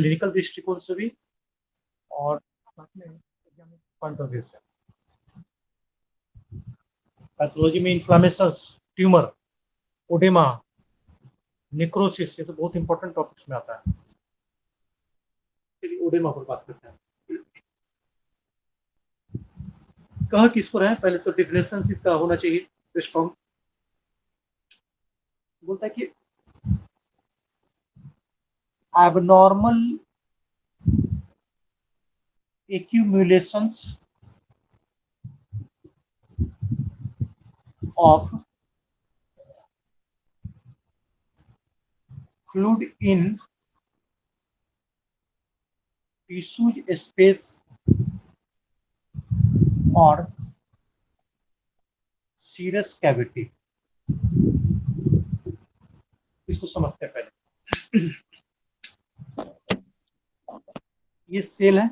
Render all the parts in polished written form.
Clinical दृष्टिकोण से भी और साथ में एग्जामिक पॉइंट ऑफ व्यू से। पैथोलॉजी में इन्फ्लामेशन, ट्यूमर, ओडेमा, नेक्रोसिस, ये तो बहुत इंपॉर्टेंट टॉपिक्स में आता है। चलिए ओडेमा पर बात करते हैं। कहा किसको रहे, पहले तो डिफिनेशन इसका होना चाहिए स्ट्रॉन्ग। बोलता है कि abnormal accumulations of fluid in tissue space or serous cavity। इसको समझते हैं पहले। ये सेल है,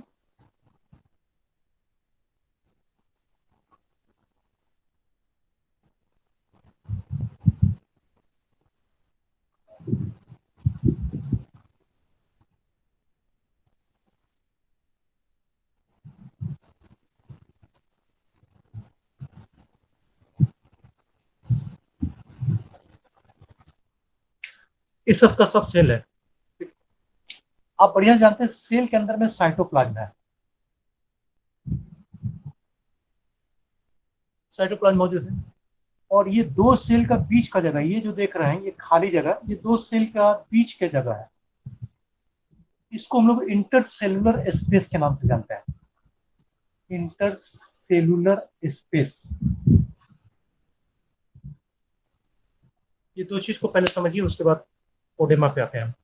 इस सब का सब सेल है। आप बढ़िया जानते हैं सेल के अंदर में साइटोप्लाज्म है, साइटोप्लाज्म मौजूद है। और ये दो सेल का बीच का जगह, ये जो देख रहे हैं ये खाली जगह, ये दो सेल का बीच के जगह है। इसको हम लोग इंटरसेलुलर स्पेस के नाम से जानते हैं, इंटरसेलुलर स्पेस। ये दो चीज को पहले समझिए, उसके बाद ओडेमा पे आते हैं।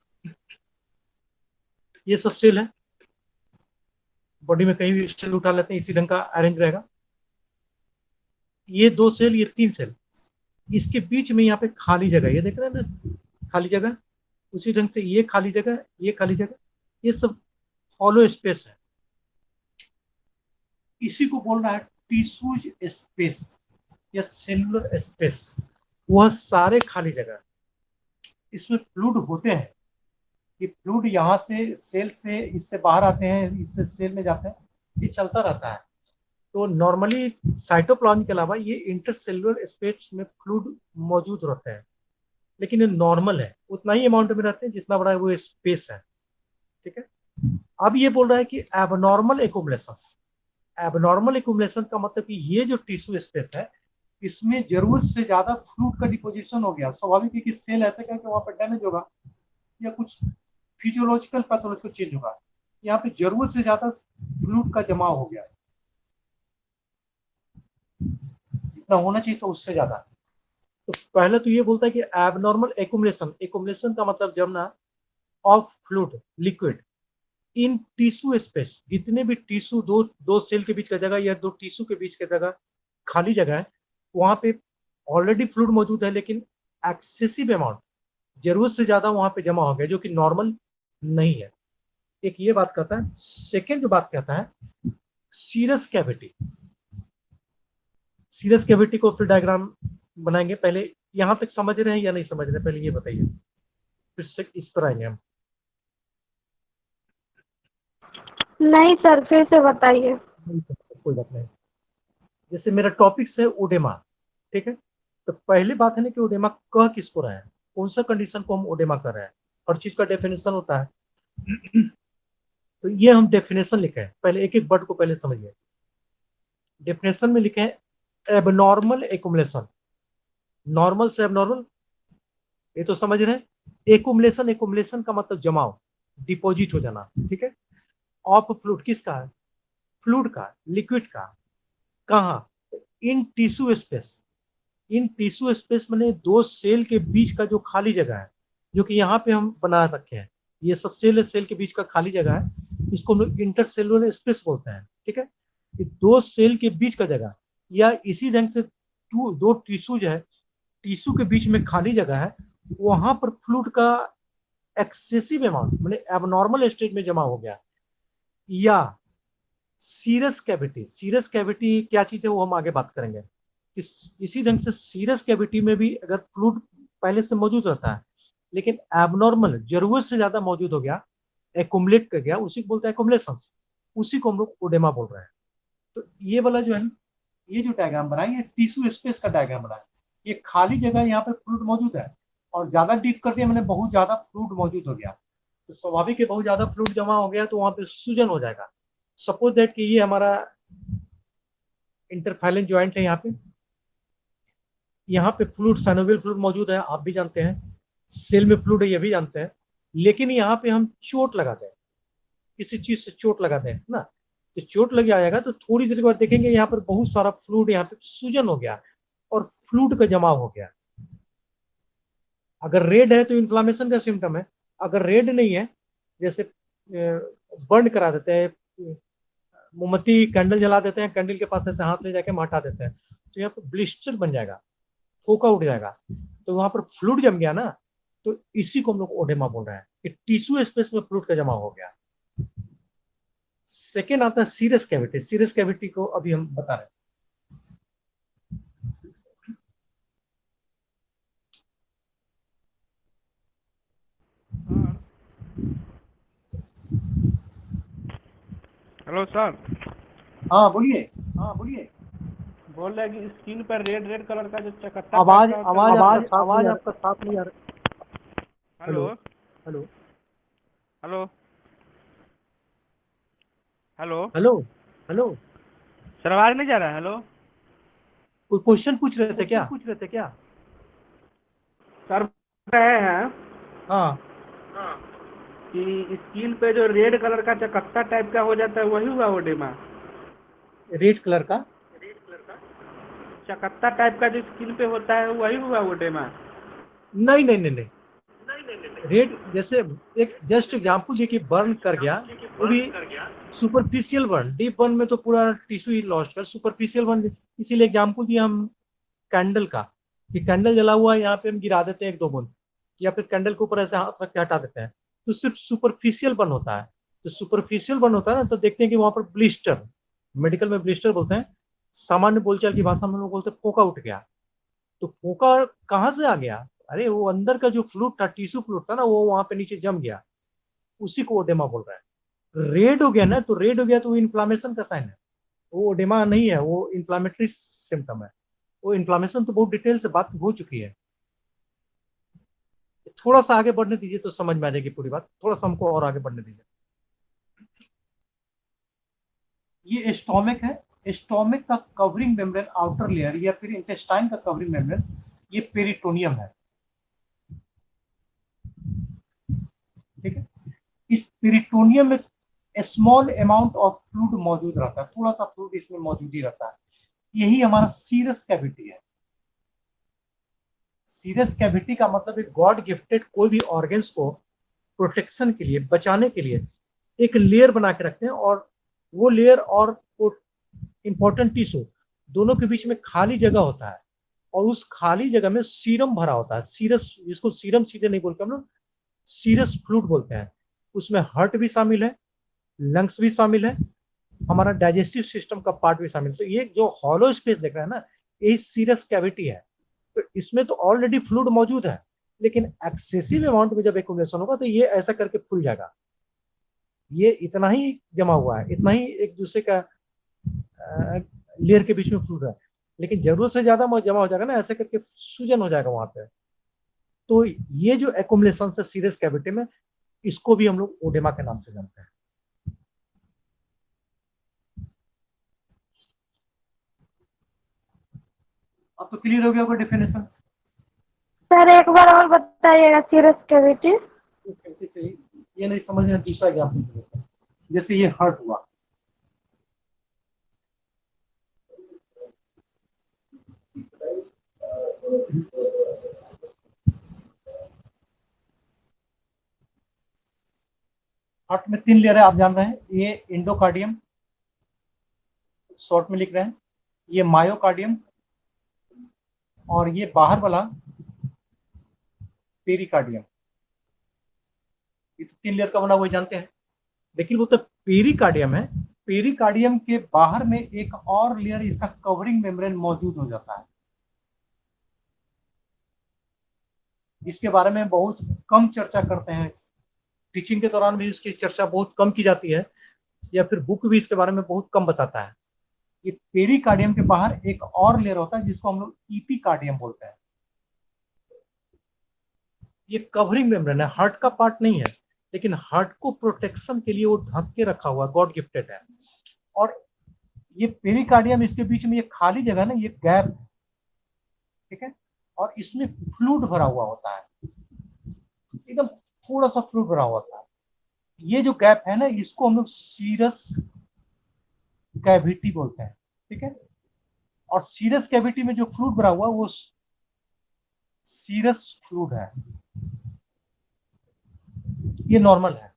ये सब सेल है, बॉडी में कहीं भी सेल उठा लेते हैं, इसी ढंग का अरेंज रहेगा। ये दो सेल, ये तीन सेल, इसके बीच में यहाँ पे खाली जगह, ये देख रहे हैं ना खाली जगह, उसी ढंग से ये खाली जगह, ये खाली जगह, ये सब हॉलो स्पेस है। इसी को बोल रहा है टिश्यूज स्पेस या सेलुलर स्पेस। वह सारे खाली जगह, इसमें फ्लूइड होते हैं। ये फ्लूइड यहाँ से सेल से इससे बाहर आते हैं, इससे सेल में जाते हैं, ये चलता रहता है। तो नॉर्मली साइटोप्लाज्म के अलावा ये इंटरसेलुलर स्पेस में फ्लूइड मौजूद रहते हैं, लेकिन ये नॉर्मल है, उतना ही अमाउंट में रहते हैं जितना बड़ा वो स्पेस है। ठीक है, अब ये बोल रहा है कि एबनॉर्मल एक्युमुलेशन। एबनॉर्मल एक्युमुलेशन का मतलब कि ये जो टिश्यू स्पेस है, इसमें जरूरत से ज्यादा फ्लूइड का डिपोजिशन हो गया। स्वाभाविक है कि सेल ऐसे करके वहां पर डैमेज होगा या कुछ फिजियोलॉजिकल पैथोलॉजिकल चेंज होगा। यहाँ पे जरूरत से ज्यादा फ्लूइड का जमाव हो गया है, जितना होना चाहिए तो उससे ज्यादा। तो पहले तो ये बोलता है कि एबनॉर्मल एक्युमुलेशन, एक्युमुलेशन का मतलब जमना of fluid liquid in tissue space. जितने भी टिश्यू, दो दो सेल के बीच का जगह या दो टिश्यू के बीच की जगह खाली जगह है, वहां पे ऑलरेडी फ्लूइड मौजूद है, लेकिन एक्सेसिव अमाउंट, जरूरत से ज्यादा वहां पे जमा हो गया, जो कि नॉर्मल नहीं है। एक ये बात कहता है। सेकेंड जो बात कहता है, सीरस कैविटी। सीरस कैविटी को फिर डायग्राम बनाएंगे। पहले यहां तक समझ रहे हैं या नहीं समझ रहे, पहले ये बताइए, फिर से इस पर आएंगे हम। नहीं सर, फिर से बताइए। कोई बात नहीं। जैसे मेरा टॉपिक है ओडेमा, ठीक है, तो पहली बात है ना कि ओडेमा कह किसको रहा है, कौन सा कंडीशन को हम ओडेमा कर रहे हैं। हर चीज का डेफिनेशन होता है। तो ये हम डेफिनेशन लिखे हैं, पहले एक एक वर्ड को पहले समझिए। डेफिनेशन में लिखे हैं एबनॉर्मल एक्युमुलेशन। नॉर्मल से एबनॉर्मल, ये तो समझ रहे हैं। एक्युमुलेशन, एक्युमुलेशन का मतलब जमाव, डिपॉजिट हो जाना। ठीक है, ऑफ फ्लूइड किसका है, फ्लूइड का, लिक्विड का। कहाँ, इन टिश्यू स्पेस। इन टिश्यू स्पेस मैंने दो सेल के बीच का जो खाली जगह है, जो कि यहाँ पे हम बना रखे हैं, ये सब सेल सेल के बीच का खाली जगह है, इसको हम लोग इंटरसेलुलर स्पेस बोलते हैं। ठीक है, ये दो सेल के बीच का जगह, या इसी ढंग से दो टिश्यू जो है, टिश्यू के बीच में खाली जगह है, वहां पर फ्लूइड का एक्सेसिव अमाउंट मैंने एबनॉर्मल स्टेज में जमा हो गया। या सीरस कैविटी, सीरस कैविटी क्या चीज है वो हम आगे बात करेंगे। इसी ढंग से सीरस कैविटी में भी अगर फ्लूइड पहले से मौजूद रहता है, लेकिन एबनॉर्मल जरूरत से ज्यादा मौजूद हो गया, एकुमुलेट कर गया, उसी को बोलते हैं एकुमुलेशन, उसी को हम लोग ओडेमा बोल रहे हैं। तो ये वाला जो है, ये जो डायग्राम बना है ये टिश्यू स्पेस का डायग्राम बना है। ये खाली जगह यहाँ पे फ्लूइड मौजूद है, और ज्यादा डीप कर दिया मैंने, बहुत ज्यादा फ्लूइड मौजूद हो गया, तो स्वाभाविक है बहुत ज्यादा फ्लूइड जमा हो गया तो वहां पे सूजन हो जाएगा। सपोज दैट कि ये हमारा इंटरफाइलन ज्वाइंट है, यहाँ पे फ्लूइड साइनोवियल फ्लूइड मौजूद है, आप भी जानते हैं। सेल में फ्लूइड है, ये भी जानते हैं। लेकिन यहाँ पे हम चोट लगाते हैं, किसी चीज से चोट लगाते हैं ना, तो चोट लग जाएगा तो थोड़ी देर के बाद देखेंगे यहाँ पर बहुत सारा फ्लूइड, यहाँ पे सूजन हो गया और फ्लूइड का जमाव हो गया। अगर रेड है तो इन्फ्लामेशन का सिम्टम है, अगर रेड नहीं है, जैसे बर्न करा देते हैं, मोमबत्ती कैंडल जला देते हैं, कैंडल के पास ऐसे हाथ ले जाके हटा देते हैं, तो यहाँ पर ब्लिस्टर बन जाएगा, फोका उठ जाएगा, तो वहां पर फ्लूइड जम गया ना, तो इसी को हम लोग ओडेमा बोल रहे हैं कि टिश्यू स्पेस में फ्लूइड का जमा हो गया। सेकेंड आता है सीरस कैविटी। सीरस कैविटी को अभी हम बता रहे हैं। Hello sir. हाँ बोलिए। बोल रहे हैं कि स्किन पर रेड रेड कलर का जो चकत्ता आवाज टाइप का होता है आवाज आवाज आपका साफ नहीं आ रहा। Hello hello hello hello hello hello. Sir, आवाज नहीं जा रहा है? हेलो कोई क्वेश्चन पूछ रहे थे क्या? सर, रहे हैं हाँ, कि स्किन पे जो रेड कलर का चकत्ता टाइप का हो जाता है वही हुआ ओडेमा? रेड कलर का चकत्ता टाइप का जो स्किन पे होता है वही हुआ ओडेमा? नहीं। रेड जैसे एक जस्ट एग्जाम्पल ये कि बर्न कर गया, वो भी सुपरफिशियल बर्न, डीप बर्न में तो पूरा टिश्यू ही लॉस्ट कर, सुपरफिशियल बर्न, इसीलिए एग्जाम्पल दिया हम कैंडल का, कि कैंडल जला हुआ है यहाँ पे हम गिरा देते हैं एक दो बूंद, या फिर कैंडल के ऊपर ऐसे हाथ रख के हटा देते हैं, तो सिर्फ सुपरफिशियल बर्न होता है। तो सुपरफिशियल बर्न होता है ना, तो देखते हैं कि वहां पर ब्लिस्टर, मेडिकल में ब्लिस्टर बोलते हैं, सामान्य बोलचाल की भाषा में हम लोग बोलते हैं फोका उठ गया। तो फोका कहाँ से आ गया? अरे वो अंदर का जो फ्लूइड था, टिश्यू फ्लूइड था ना, वो वहां पे नीचे जम गया, उसी को ओडेमा बोल रहा है। रेड हो गया ना, तो रेड हो गया तो वो इन्फ्लामेशन का साइन है, वो ओडेमा नहीं है, वो इन्फ्लामेटरी सिम्टम है। वो इन्फ्लामेशन तो बहुत डिटेल से बात हो चुकी है, थोड़ा सा आगे बढ़ने दीजिए तो समझ में आ जाएगी पूरी बात, थोड़ा सा हमको और आगे बढ़ने दीजिए। ये स्टोमिक है, स्टोमिक का कवरिंग मेम्ब्रेन आउटर लेयर, या फिर इंटेस्टाइन का कवरिंग मेम्ब्रेन, ये पेरिटोनियम है। ठीक है, इस पेरिटोनियम में स्मॉल अमाउंट ऑफ फ्लूइड मौजूद रहता है, थोड़ा सा फ्लूइड इसमें मौजूद ही रहता है। यही हमारा सीरस कैविटी है। सीरस कैविटी का मतलब एक गॉड गिफ्टेड कोई भी ऑर्गन्स को प्रोटेक्शन के लिए, बचाने के लिए एक लेयर बना के रखते हैं, और वो लेयर और इंपॉर्टेंट टिश्यू दोनों के बीच में खाली जगह होता है, और उस खाली जगह में सीरम भरा होता है। सीरस, जिसको सीरम सीधे नहीं बोलते हम लोग, सीरस फ्लूइड बोलते हैं। उसमें हार्ट भी शामिल है, लंग्स भी शामिल है, हमारा डाइजेस्टिव सिस्टम का पार्ट भी शामिल है। तो ये जो हॉलो स्पेस देख रहे हैं ना, यही सीरस कैविटी है। तो इसमें तो ऑलरेडी फ्लूइड मौजूद है, लेकिन एक्सेसिव अमाउंट में जब एक्यूमुलेशन होगा तो ये ऐसा करके फूल जाएगा। ये इतना ही जमा हुआ है, इतना ही एक दूसरे का लेयर के बीच में फूल रहा है, लेकिन जरूरत से ज्यादा जमा हो जाएगा ना, ऐसे करके सूजन हो जाएगा वहां पे। तो ये जो एक्यूमुलेशन है सीरस कैविटी में, इसको भी हम लोग ओडेमा के नाम से जानते हैं। अब तो क्लियर हो गया होगा डेफिनेशन। सर एक बार और बताइएगा सीरस कैविटी। ये नहीं समझ में, दूसरा एग्जाम्पल देता हूं। जैसे ये हर्ट हुआ, हार्ट में 3 लेयर है, आप जान रहे हैं। ये इंडोकार्डियम, शॉर्ट में लिख रहे हैं, ये मायोकार्डियम, और ये बाहर वाला पेरिकार्डियम। ये तो 3 लेयर का बना हुआ जानते हैं, लेकिन वो तो पेरिकार्डियम है। पेरिकार्डियम के बाहर में एक और लेयर, इसका कवरिंग मेम्ब्रेन मौजूद हो जाता है। इसके बारे में बहुत कम चर्चा करते हैं टीचिंग के दौरान भी इसकी चर्चा बहुत कम की जाती है, या फिर बुक भी इसके बारे में बहुत कम बताता है। ये पेरिकार्डियम के बाहर एक और लेयर होता है जिसको हम लोग इपिकार्डियम बोलते हैं। ये कवरिंग मेम्ब्रेन है, हार्ट का पार्ट नहीं है, लेकिन हार्ट को प्रोटेक्शन के लिए वो ढक के रखा हुआ, गॉड गिफ्टेड है। और ये पेरिकार्डियम, इसके बीच में ये खाली जगह ना, ये गैप, ठीक है, और इसमें फ्लूइड भरा हुआ होता है, एकदम थोड़ा सा फ्लूइड भरा हुआ होता है। ये जो गैप है ना, इसको हम लोग सीरस कैविटी बोलते हैं, ठीक है। और सीरस कैविटी में जो फ्लूइड भरा हुआ वो सीरस फ्लूइड है, ये नॉर्मल है,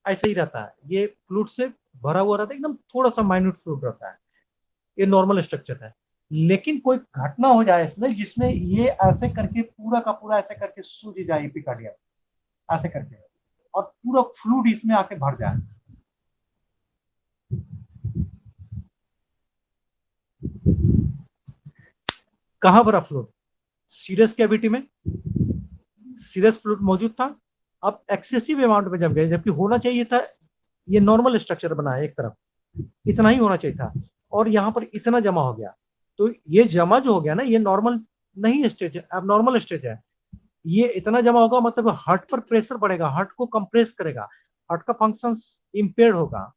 ऐसे ही रहता है, ये फ्लूइड से भरा हुआ रहता है, एकदम थोड़ा सा माइन्यूट फ्लूइड रहता है, ये नॉर्मल स्ट्रक्चर है। लेकिन कोई घटना हो जाए इसमें जिसमें ये ऐसे करके पूरा का पूरा ऐसे करके सूज जाए एपिकार्डियम, ऐसे करके, और पूरा फ्लूइड इसमें आके भर जाए, कहां भरा फ्लूइड? सीरस कैविटी में सीरस फ्लूइड मौजूद था। अब एक्सेसिव अमाउंट में जम गए, जबकि होना चाहिए था, ये नॉर्मल स्ट्रक्चर बना है एक तरफ, इतना ही होना चाहिए था, और यहाँ पर इतना जमा हो गया। तो ये जमा जो हो गया ना, ये नॉर्मल नहीं स्टेज है, अब नॉर्मल स्टेज है। ये इतना जमा होगा मतलब हार्ट पर प्रेशर बढ़ेगा, हार्ट को कंप्रेस करेगा, हार्ट का फंक्शन इम्पेयर्ड होगा,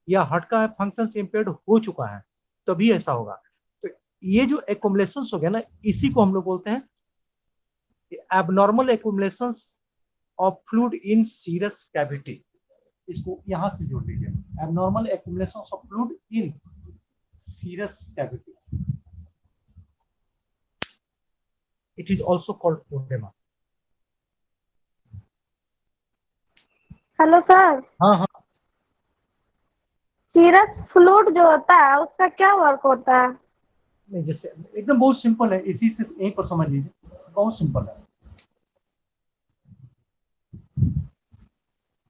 या हार्ट का फंक्शन इम्पेयर्ड हो चुका है, तभी ऐसा होगा। तो ये जो एक्युमुलेशन हो गया ना, इसी को हम लोग बोलते हैं abnormal accumulation of fluid in serous cavity. इसको यहां से जोड़ लीजिए, abnormal accumulation of fluid in serous cavity, it is also called oedema. Hello sir, हाँ हाँ, सीरस फ्लूइड जो होता है उसका क्या वर्क होता है? नहीं जैसे एकदम बहुत सिंपल है, इसी से यहीं पर समझ लीजिए, बहुत सिंपल है,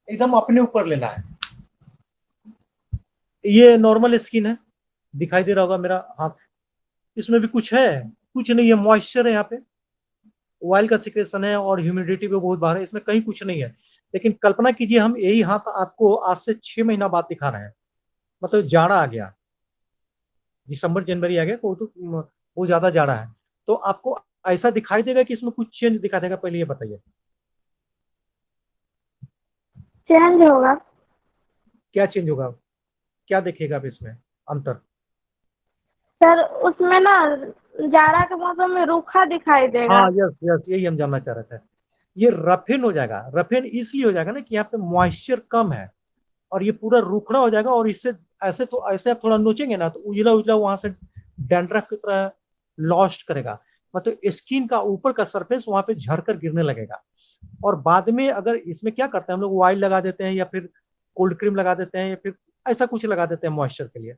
एकदम अपने ऊपर लेना है। ये नॉर्मल स्किन है, दिखाई दे रहा होगा मेरा हाथ, इसमें भी कुछ है? कुछ नहीं है, मॉइस्चर है यहाँ पे, ऑयल का सिक्रेशन है, और ह्यूमिडिटी भी बहुत बाहर है, इसमें कहीं कुछ नहीं है। लेकिन कल्पना कीजिए हम यही हाथ आपको आज से 6 महीना बाद दिखा रहे हैं, मतलब जाड़ा आ गया, दिसंबर जनवरी आ गया, तो बहुत ज्यादा जाड़ा है, तो आपको ऐसा दिखाई देगा कि इसमें कुछ चेंज दिखाई देगा? पहले ये बताइए, चेंज होगा। क्या चेंज होगा, क्या दिखेगा अब इसमें अंतर? सर उसमें ना जाड़ा के मौसम में रूखा दिखाई देगा। हाँ यस यस, यही हम जानना चाह रहे थे। ये रफेन हो जाएगा, रफेन इसलिए हो जाएगा ना कि यहाँ पे मॉइस्चर कम है, और ये पूरा रूखड़ा हो जाएगा, और इससे ऐसे तो ऐसे आप थोड़ा नोचेंगे ना, तो उजला उजला वहां से डैंड्रफ की तरह लॉस्ट करेगा, मतलब स्किन का ऊपर का सरफेस वहां पे झड़कर गिरने लगेगा। और बाद में अगर इसमें क्या करते हैं हम लोग, ऑयल लगा देते हैं, या फिर कोल्ड क्रीम लगा देते हैं, या फिर ऐसा कुछ लगा देते हैं मॉइस्चर के लिए।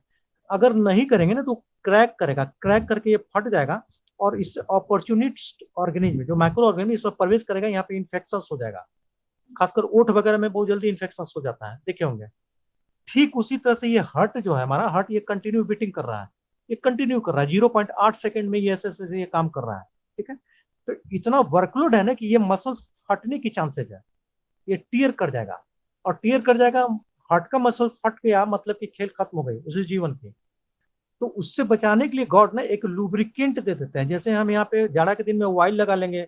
अगर नहीं करेंगे ना तो क्रैक करेगा, क्रैक करके ये फट जाएगा, और इससे अपॉर्चुनिस्ट ऑर्गेनिज्म जो माइक्रो ऑर्गेनिज्म इसमें प्रवेश करेगा, यहाँ पे इन्फेक्शन हो जाएगा, खासकर ओठ वगैरह में बहुत जल्दी इन्फेक्शन हो जाता है, देखे होंगे। ठीक उसी तरह से ये हार्ट जो है हमारा, हार्ट ये कंटिन्यू बीटिंग कर रहा है, ये कंटिन्यू कर रहा है, 0.8 सेकंड में ये ऐसे ऐसे ये काम कर रहा है, ठीक है। तो इतना वर्कलोड है ना कि ये मसल्स फटने की चांसेज है, ये टीयर कर जाएगा, और टीयर कर जाएगा, हार्ट का मसल फट गया मतलब कि खेल खत्म हो गई उसी जीवन की। तो उससे बचाने के लिए गॉड ना एक लुब्रिकेंट दे देते हैं, जैसे हम यहाँ पे जाड़ा के दिन में ऑयल लगा लेंगे,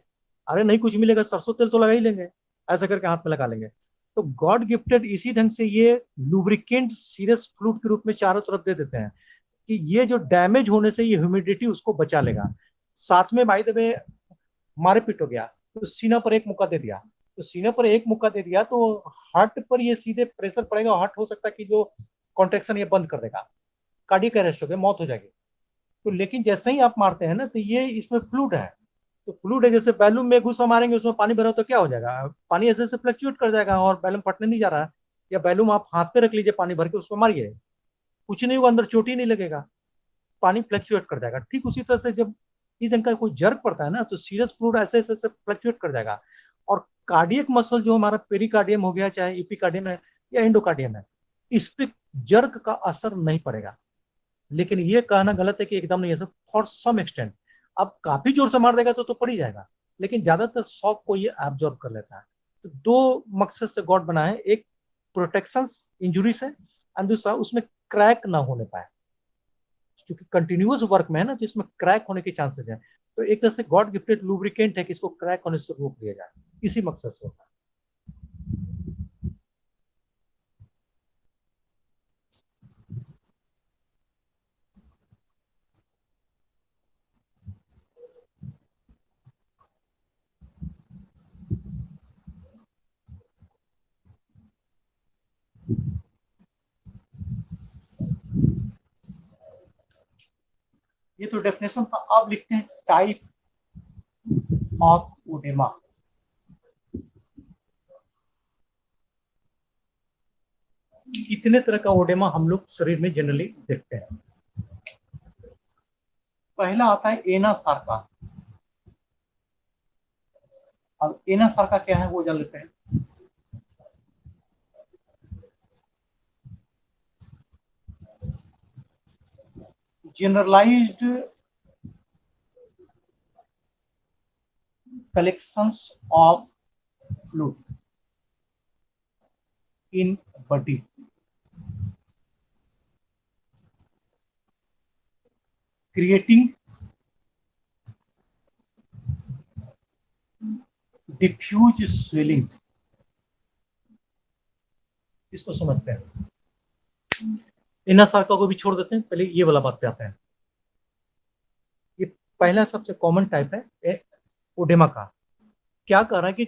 अरे नहीं कुछ मिलेगा, सरसों तेल तो लगा ही लेंगे, ऐसा करके हाथ में लगा लेंगे। तो गॉड गिफ्टेड इसी ढंग से ये लुब्रिकेंट सीरस फ्लूइड के रूप में चारों तरफ दे देते हैं, कि ये जो डैमेज होने से ये ह्यूमिडिटी उसको बचा लेगा। साथ में भाई दबे मारे पीट हो गया, तो सीना पर एक मुक्का दे दिया, तो सीने पर एक मुक्का दे दिया तो हार्ट पर ये सीधे प्रेशर पड़ेगा, हार्ट हो सकता है कि जो कॉन्ट्रेक्शन ये बंद कर देगा, कार्डियक अरेस्ट हो गया, मौत हो जाएगी। तो लेकिन जैसे ही आप मारते हैं ना, तो ये इसमें फ्लूइड है, तो फ्लूइड है, जैसे बैलून में घुसा मारेंगे उसमें पानी भरा हो तो क्या हो जाएगा, पानी ऐसे ऐसे फ्लक्चुएट कर जाएगा, और बैलून फटने नहीं जा रहा है। या बैलून आप हाथ पे रख लीजिए पानी भर के, उसको मारिए, कुछ नहीं होगा, अंदर चोट ही नहीं लगेगा, पानी फ्लक्चुएट कर जाएगा। ठीक उसी तरह से जब इस ढंग का कोई जर्क पड़ता है ना, तो सीरियस फ्लूइड ऐसे ऐसे ऐसे फ्लक्चुएट कर जाएगा। और कार्डियक मसल जो हमारा पेरिकार्डियम हो गया, चाहे इपिकार्डियम है या एंडोकार्डियम है, इस पे जर्क का असर नहीं पड़ेगा। लेकिन ये कहना गलत है कि एकदम नहीं है, सब फॉर सम एक्सटेंट। अब काफी जोर से मार देगा तो पड़ ही जाएगा, लेकिन ज्यादातर शॉक को ये एब्जॉर्ब कर लेता है। तो दो मकसद से गॉड बना है, एक प्रोटेक्शन इंजुरी से, एंड दूसरा उसमें क्रैक ना होने पाए, क्योंकि कंटिन्यूअस वर्क में है ना, तो इसमें क्रैक होने के चांसेस है। तो एक तरह से गॉड गिफ्टेड लुब्रिकेंट है कि इसको क्रैक होने से रोक दिया जाए, इसी मकसद से होता है। ये तो डेफिनेशन था। अब लिखते हैं टाइप ऑफ ओडेमा। कितने तरह का ओडेमा हम लोग शरीर में जनरली देखते हैं। पहला आता है एना सार्का। अब एना सार्का क्या है वो जान लेते हैं। Generalised collections of fluid in body, creating diffuse swelling। इसको समझते हैं। इना सार्का को भी छोड़ देते हैं, पहले ये वाला बात पे आते हैं। ये पहला सबसे कॉमन टाइप है ओडेमा का। क्या कर रहा है कि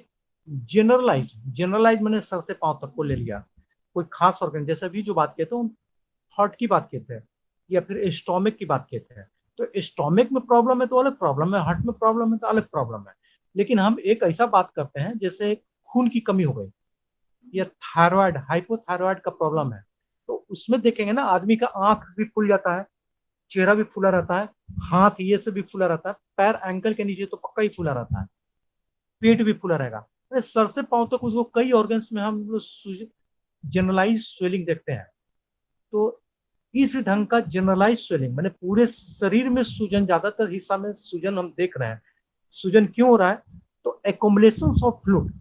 जनरलाइज मैंने सर से पांव तक को ले लिया, कोई खास ऑर्गन, जैसे अभी जो बात किए थे हार्ट की बात किए थे, या फिर स्टोमिक की बात किए थे। तो स्टोमिक में प्रॉब्लम है तो अलग प्रॉब्लम है, हार्ट में प्रॉब्लम है तो अलग प्रॉब्लम है। लेकिन हम एक ऐसा बात करते हैं जैसे खून की कमी हो गई, या थायराइड, हाइपोथायराइड का प्रॉब्लम है, तो उसमें देखेंगे ना, आदमी का आंख भी फूल जाता है, चेहरा भी फूला रहता है, हाथ ये से भी फूला रहता है, पैर एंकल के नीचे तो पक्का ही फूला रहता है, पेट भी फूला रहेगा। अरे सर से पांव तक उसको कई ऑर्गन्स में हम लोग जनरलाइज स्वेलिंग देखते हैं। तो इस ढंग का जनरलाइज स्वेलिंग मैंने पूरे शरीर में सूजन, ज्यादातर हिस्सा में सूजन हम देख रहे हैं। सूजन क्यों हो रहा है? तो एकोमुलेशन ऑफ फ्लूइड,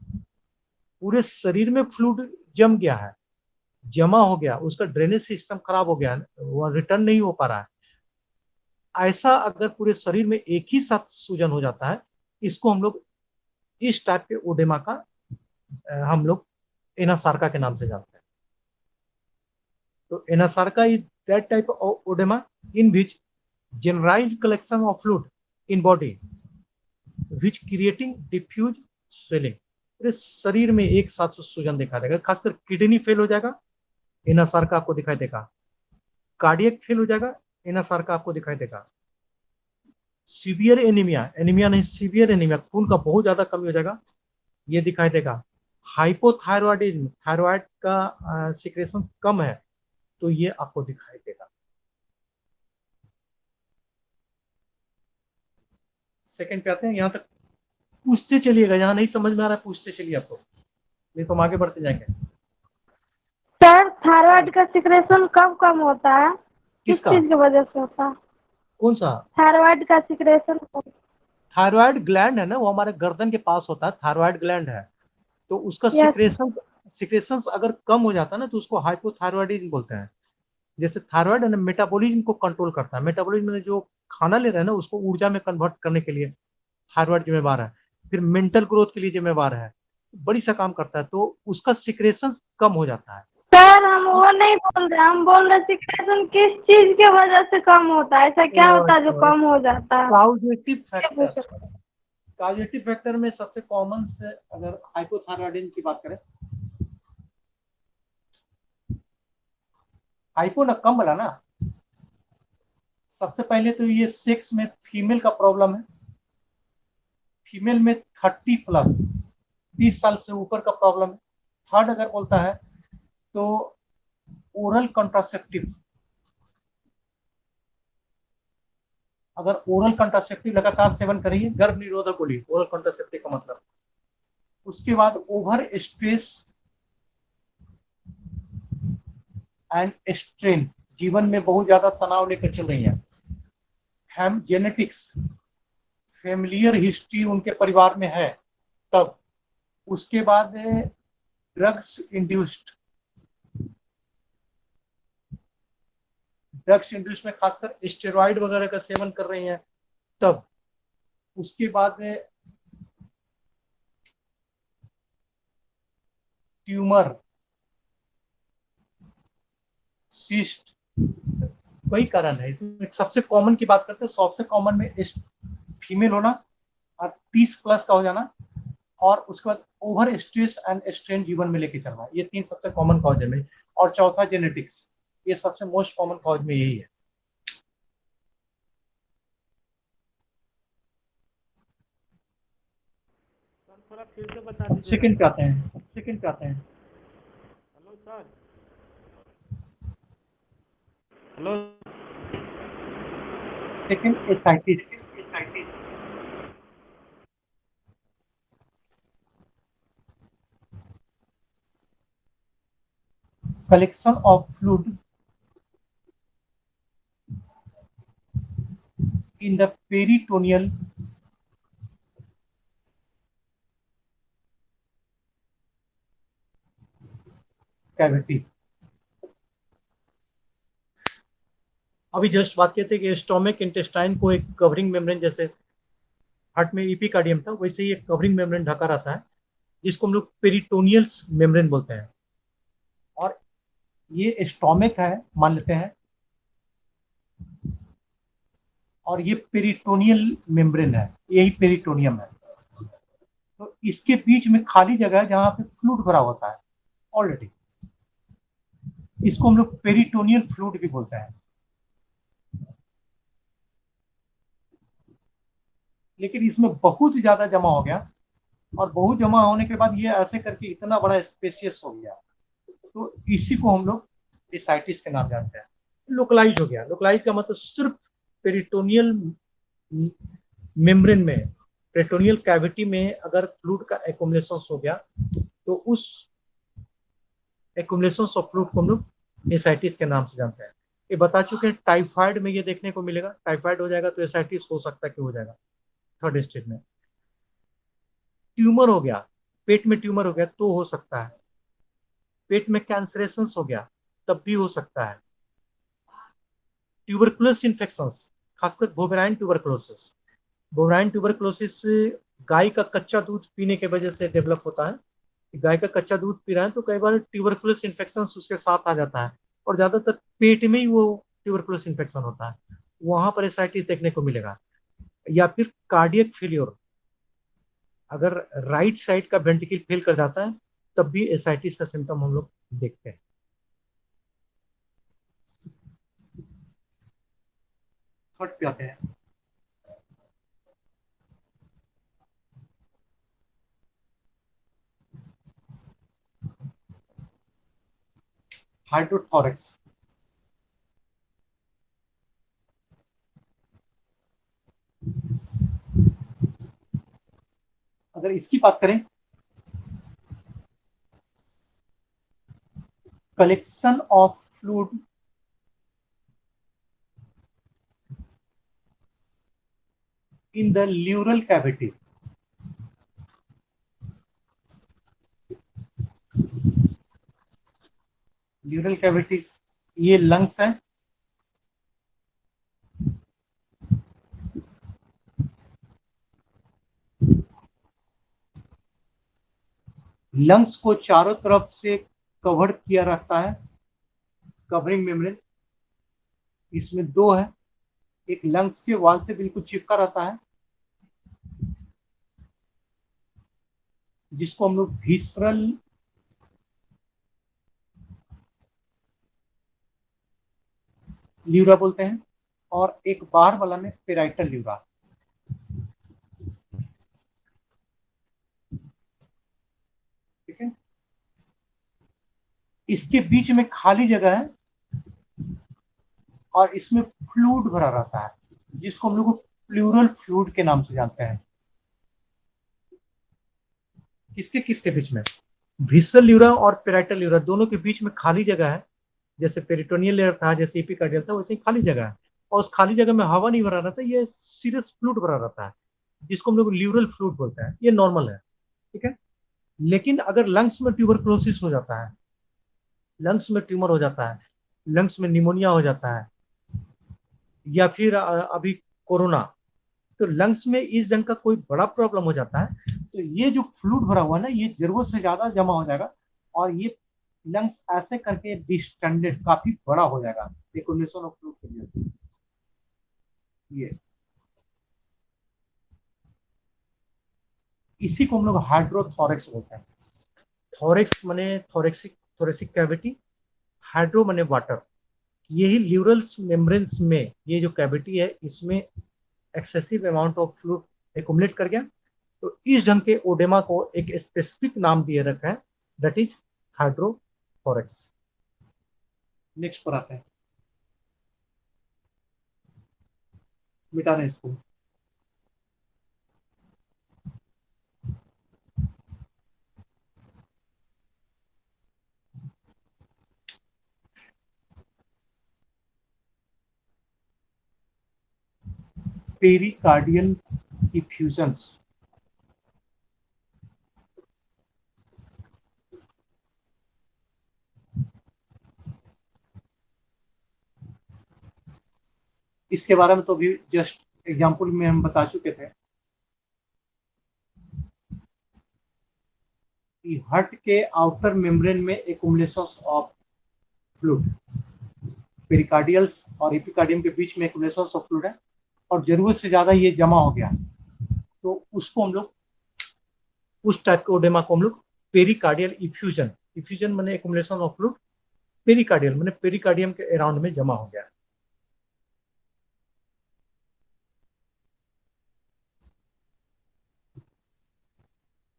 पूरे शरीर में फ्लूइड जम गया है, जमा हो गया, उसका ड्रेनेज सिस्टम खराब हो गया है, वो रिटर्न नहीं हो पा रहा है। ऐसा अगर पूरे शरीर में एक ही साथ सूजन हो जाता है, इसको हम लोग इस टाइप के ओडेमा का हम लोग एनासार्का के नाम से जानते हैं। तो anasarca is that type of oedema in which generalized collection of fluid in body which creating diffuse swelling। पूरे शरीर में एक साथ सूजन दिखा देगा, खासकर किडनी फेल हो जाएगा, एनासार्का आपको दिखाई देगा। कार्डियक फेल हो जाएगा, एनासार्का आपको दिखाई देगा। सीवियर एनीमिया, एनीमिया नहीं सीवियर एनीमिया, खून का बहुत ज्यादा कमी हो जाएगा, ये दिखाई देगा। हाइपोथायरॉयडिज्म, थायराइड का सिक्रेशन कम है, तो ये आपको दिखाई देगा। सेकंड पे आते हैं, यहाँ तक पूछते चलिएगा, जहां नहीं समझ में आ रहा है पूछते चलिए आपको, नहीं तो हम आगे बढ़ते जाएंगे। सर थायराइड का सिक्रेशन कब कम होता है, किस किसका? चीज की वजह से होता है? कौन सा? थायराइड का सिक्रेशन थायराइड ग्लैंड है ना, वो हमारे गर्दन के पास होता है, थायराइड ग्लैंड है। तो उसका यस। सिक्रेशन अगर कम हो जाता है ना, तो उसको हाइपोथायरॉयडिज्म बोलते हैं। जैसे थायराइड है ना, मेटाबॉलिज्म को कंट्रोल करता है, मेटाबॉलिज्म में जो खाना ले रहे हैं ना, उसको ऊर्जा में कन्वर्ट करने के लिए थायराइड जिम्मेवार है। फिर मेंटल ग्रोथ के लिए जिम्मेवार है, बड़ी सा काम करता है, तो उसका सिक्रेशन कम हो जाता है। सर हम वो नहीं बोल रहे, हम बोल रहे सिक्रेशन किस चीज की वजह से कम होता है, ऐसा क्या होता है जो कम हो जाता है? काउजेटिव फैक्टर, काउजेटिव फैक्टर में सबसे कॉमन से अगर हाइपोथायरॉयडिज्म की बात करें, हाइपो ना कम वाला ना, सबसे पहले तो ये सेक्स में फीमेल का प्रॉब्लम है। फीमेल में 30+, 30 साल से ऊपर का प्रॉब्लम है। थर्ड अगर बोलता है तो ओरल कॉन्ट्रासेप्टिव, अगर ओरल कॉन्ट्रासेप्टिव लगातार सेवन करिए, गर्भ निरोधक गोली, ओरल कॉन्ट्रासेप्टिव का मतलब। उसके बाद ओवर स्ट्रेस एंड स्ट्रेन, जीवन में बहुत ज्यादा तनाव लेकर चल रही है। हम जेनेटिक्स, फैमिलियर हिस्ट्री उनके परिवार में है, तब उसके बाद है ड्रग्स इंड्यूस्ड में खासकर स्टेरॉइड वगैरह का सेवन कर रही हैं तब। उसके बाद में ट्यूमर, सिस्ट, वही कारण है। इसमें सबसे कॉमन की बात करते हैं, सबसे कॉमन में फीमेल होना और 30+ का हो जाना, और उसके बाद ओवर स्ट्रेस एंड स्ट्रेन जीवन में लेके चलना, ये 3 सबसे कॉमन कॉज है में। और चौथा जेनेटिक्स, ये सबसे मोस्ट कॉमन कॉज में यही है। सर थोड़ा फिर से बता अब दीजिएगा सेकंड पे सर। आते हैं, सेकंड पे आते हैं। Hello sir. Hello. Second ascites. Collection of fluid in the peritoneal cavity. अभी जस्ट बात कहते हैं कि स्टोमिक इंटेस्टाइन को एक कवरिंग मेम्ब्रेन, जैसे हार्ट में एपिकार्डियम था वैसे ही एक कवरिंग मेम्ब्रेन ढका रहता है, जिसको हम लोग पेरिटोनियल मेम्ब्रेन बोलते हैं। और ये स्टोमिक है मान लेते हैं, और ये पेरिटोनियल मेम्ब्रेन है, यही पेरिटोनियम है। तो इसके बीच में खाली जगह है जहां पे फ्लूइड भरा होता है ऑलरेडी, इसको हम लोग पेरिटोनियल फ्लूइड भी बोलते हैं। लेकिन इसमें बहुत ज्यादा जमा हो गया, और बहुत जमा होने के बाद ये ऐसे करके इतना बड़ा स्पेसियस हो गया, तो इसी को हम लोग एसाइटिस के नाम जानते हैं। लोकलाइज हो गया, लोकलाइज का मतलब सिर्फ पेरिटोनियल मेम्ब्रेन में, पेरिटोनियल कैविटी में अगर फ्लूइड का एक्युमुलेशन हो गया, तो उस एक्युमुलेशन ऑफ फ्लूइड को हम लोग एसाइटिस के नाम से जानते हैं। ये बता चुके हैं, टाइफाइड में ये देखने को मिलेगा, टाइफाइड हो जाएगा तो एसाइटिस हो सकता है कि हो जाएगा थर्ड स्टेज में। ट्यूमर हो गया, पेट में ट्यूमर हो गया तो हो सकता है। पेट में कैंसरेशन हो गया तब भी हो सकता है। ट्यूबरकुलस इन्फेक्शन, खासकर बोवेनाइन ट्यूबरकुलोसिस, बोवेनाइन ट्यूबरकुलोसिस गाय का कच्चा दूध पीने की वजह से डेवलप होता है। गाय का कच्चा दूध पी रहा है तो कई बार ट्यूबरकुलस इन्फेक्शन उसके साथ आ जाता है, और ज्यादातर पेट में ही वो ट्यूबरकुलस इन्फेक्शन होता है, वहां पर एसाइटिस देखने को मिलेगा। या फिर कार्डियक फेलियर, अगर राइट साइड का वेंट्रिकल फेल कर जाता है तब भी एसाइटिस का सिम्टम हम लोग देखते हैं। थर्ड पे आते हैं, हाइड्रोथोरैक्स। अगर इसकी बात करें, collection of fluid in the pleural cavity. Pleural cavity ये लंग्स है, लंग्स को चारों तरफ से कवर किया रहता है, कवरिंग मेम्ब्रेन। इसमें दो है, एक लंग्स के वॉल से बिल्कुल चिपका रहता है, जिसको हम लोग विसरल ल्यूरा बोलते हैं, और एक बाहर वाला में पेराइटल ल्यूरा। ठीक है, इसके बीच में खाली जगह है और इसमें फ्लूइड भरा रहता है, जिसको हम लोग प्लूरल फ्लूइड के नाम से जानते हैं। किसके किसके बीच में? विसरल ल्यूरा और पेराइटल ल्यूरा दोनों के बीच में खाली जगह है। जैसे पेरिटोनियल लेयर था, जैसे एपिकार्डियल था, वैसे ही खाली जगह है, और उस खाली जगह में हवा नहीं भरा रहता, ये सीरियस फ्लूइड भरा रहता है, जिसको हम लोग ल्यूरल फ्लूइड बोलते हैं। ये नॉर्मल है। ठीक है, लेकिन अगर लंग्स में ट्यूबरक्लोसिस हो जाता है, लंग्स में ट्यूमर हो जाता है, लंग्स में निमोनिया हो जाता है, या फिर अभी कोरोना, तो लंग्स में इस ढंग का कोई बड़ा प्रॉब्लम हो जाता है, तो ये जो फ्लूइड भरा हुआ है ना, ये जरूरत से ज्यादा जमा हो जाएगा, और ये लंग्स ऐसे करके डिस्टेंडेड काफी बड़ा हो जाएगा एक्युमुलेशन ऑफ फ्लूइड की वजह से। ये इसी को हम लोग हाइड्रोथोरेक्स बोलते हैं। थोरेक्स माने थोरेक्सिक, थोरेसिक कैविटी, हाइड्रो माने वाटर। यही ल्यूरल्स मेम्ब्रेन्स में ये जो कैविटी है, इसमें excessive amount of fluid accumulate कर गया, तो इस ढंग के ओडेमा को एक स्पेसिफिक नाम दिए रखा है, दैट इज हाइड्रोथोरेक्स। नेक्स्ट पर आते हैं, मिटा रहे हैं इसको। पेरिकार्डियल इफ्यूजन्स, इसके बारे में तो अभी जस्ट एग्जाम्पल में हम बता चुके थे कि हार्ट के आउटर मेम्ब्रेन में एक्युमुलेशन ऑफ फ्लूइड, पेरिकार्डियल्स और एपिकार्डियम के बीच में एक्युमुलेशन ऑफ फ्लूइड है, और जरूरत से ज्यादा ये जमा हो गया, तो उसको हम लोग, उस टाइप के ओडेमा को हम लोग पेरिकार्डियल इफ्यूजन, इफ्यूजन माने एक्युमुलेशन ऑफ फ्लूइड, पेरिकार्डियल माने पेरिकार्डियम के अराउंड में जमा हो गया।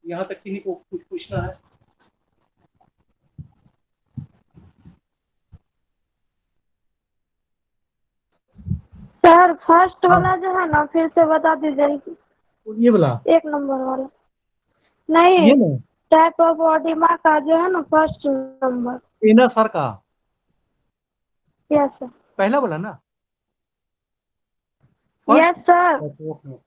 यहाँ तक किन्हीं को कुछ पूछना है? सर फर्स्ट हाँ, वाला जो है ना फिर से बता दीजिए, ये वाला, एक नंबर वाला नहीं, ये ना टाइप ऑफ ओडिमा का जो है ना फर्स्ट नंबर। एना सर का यस सर। पहला वाला ना, first. Yes sir. Okay okay okay.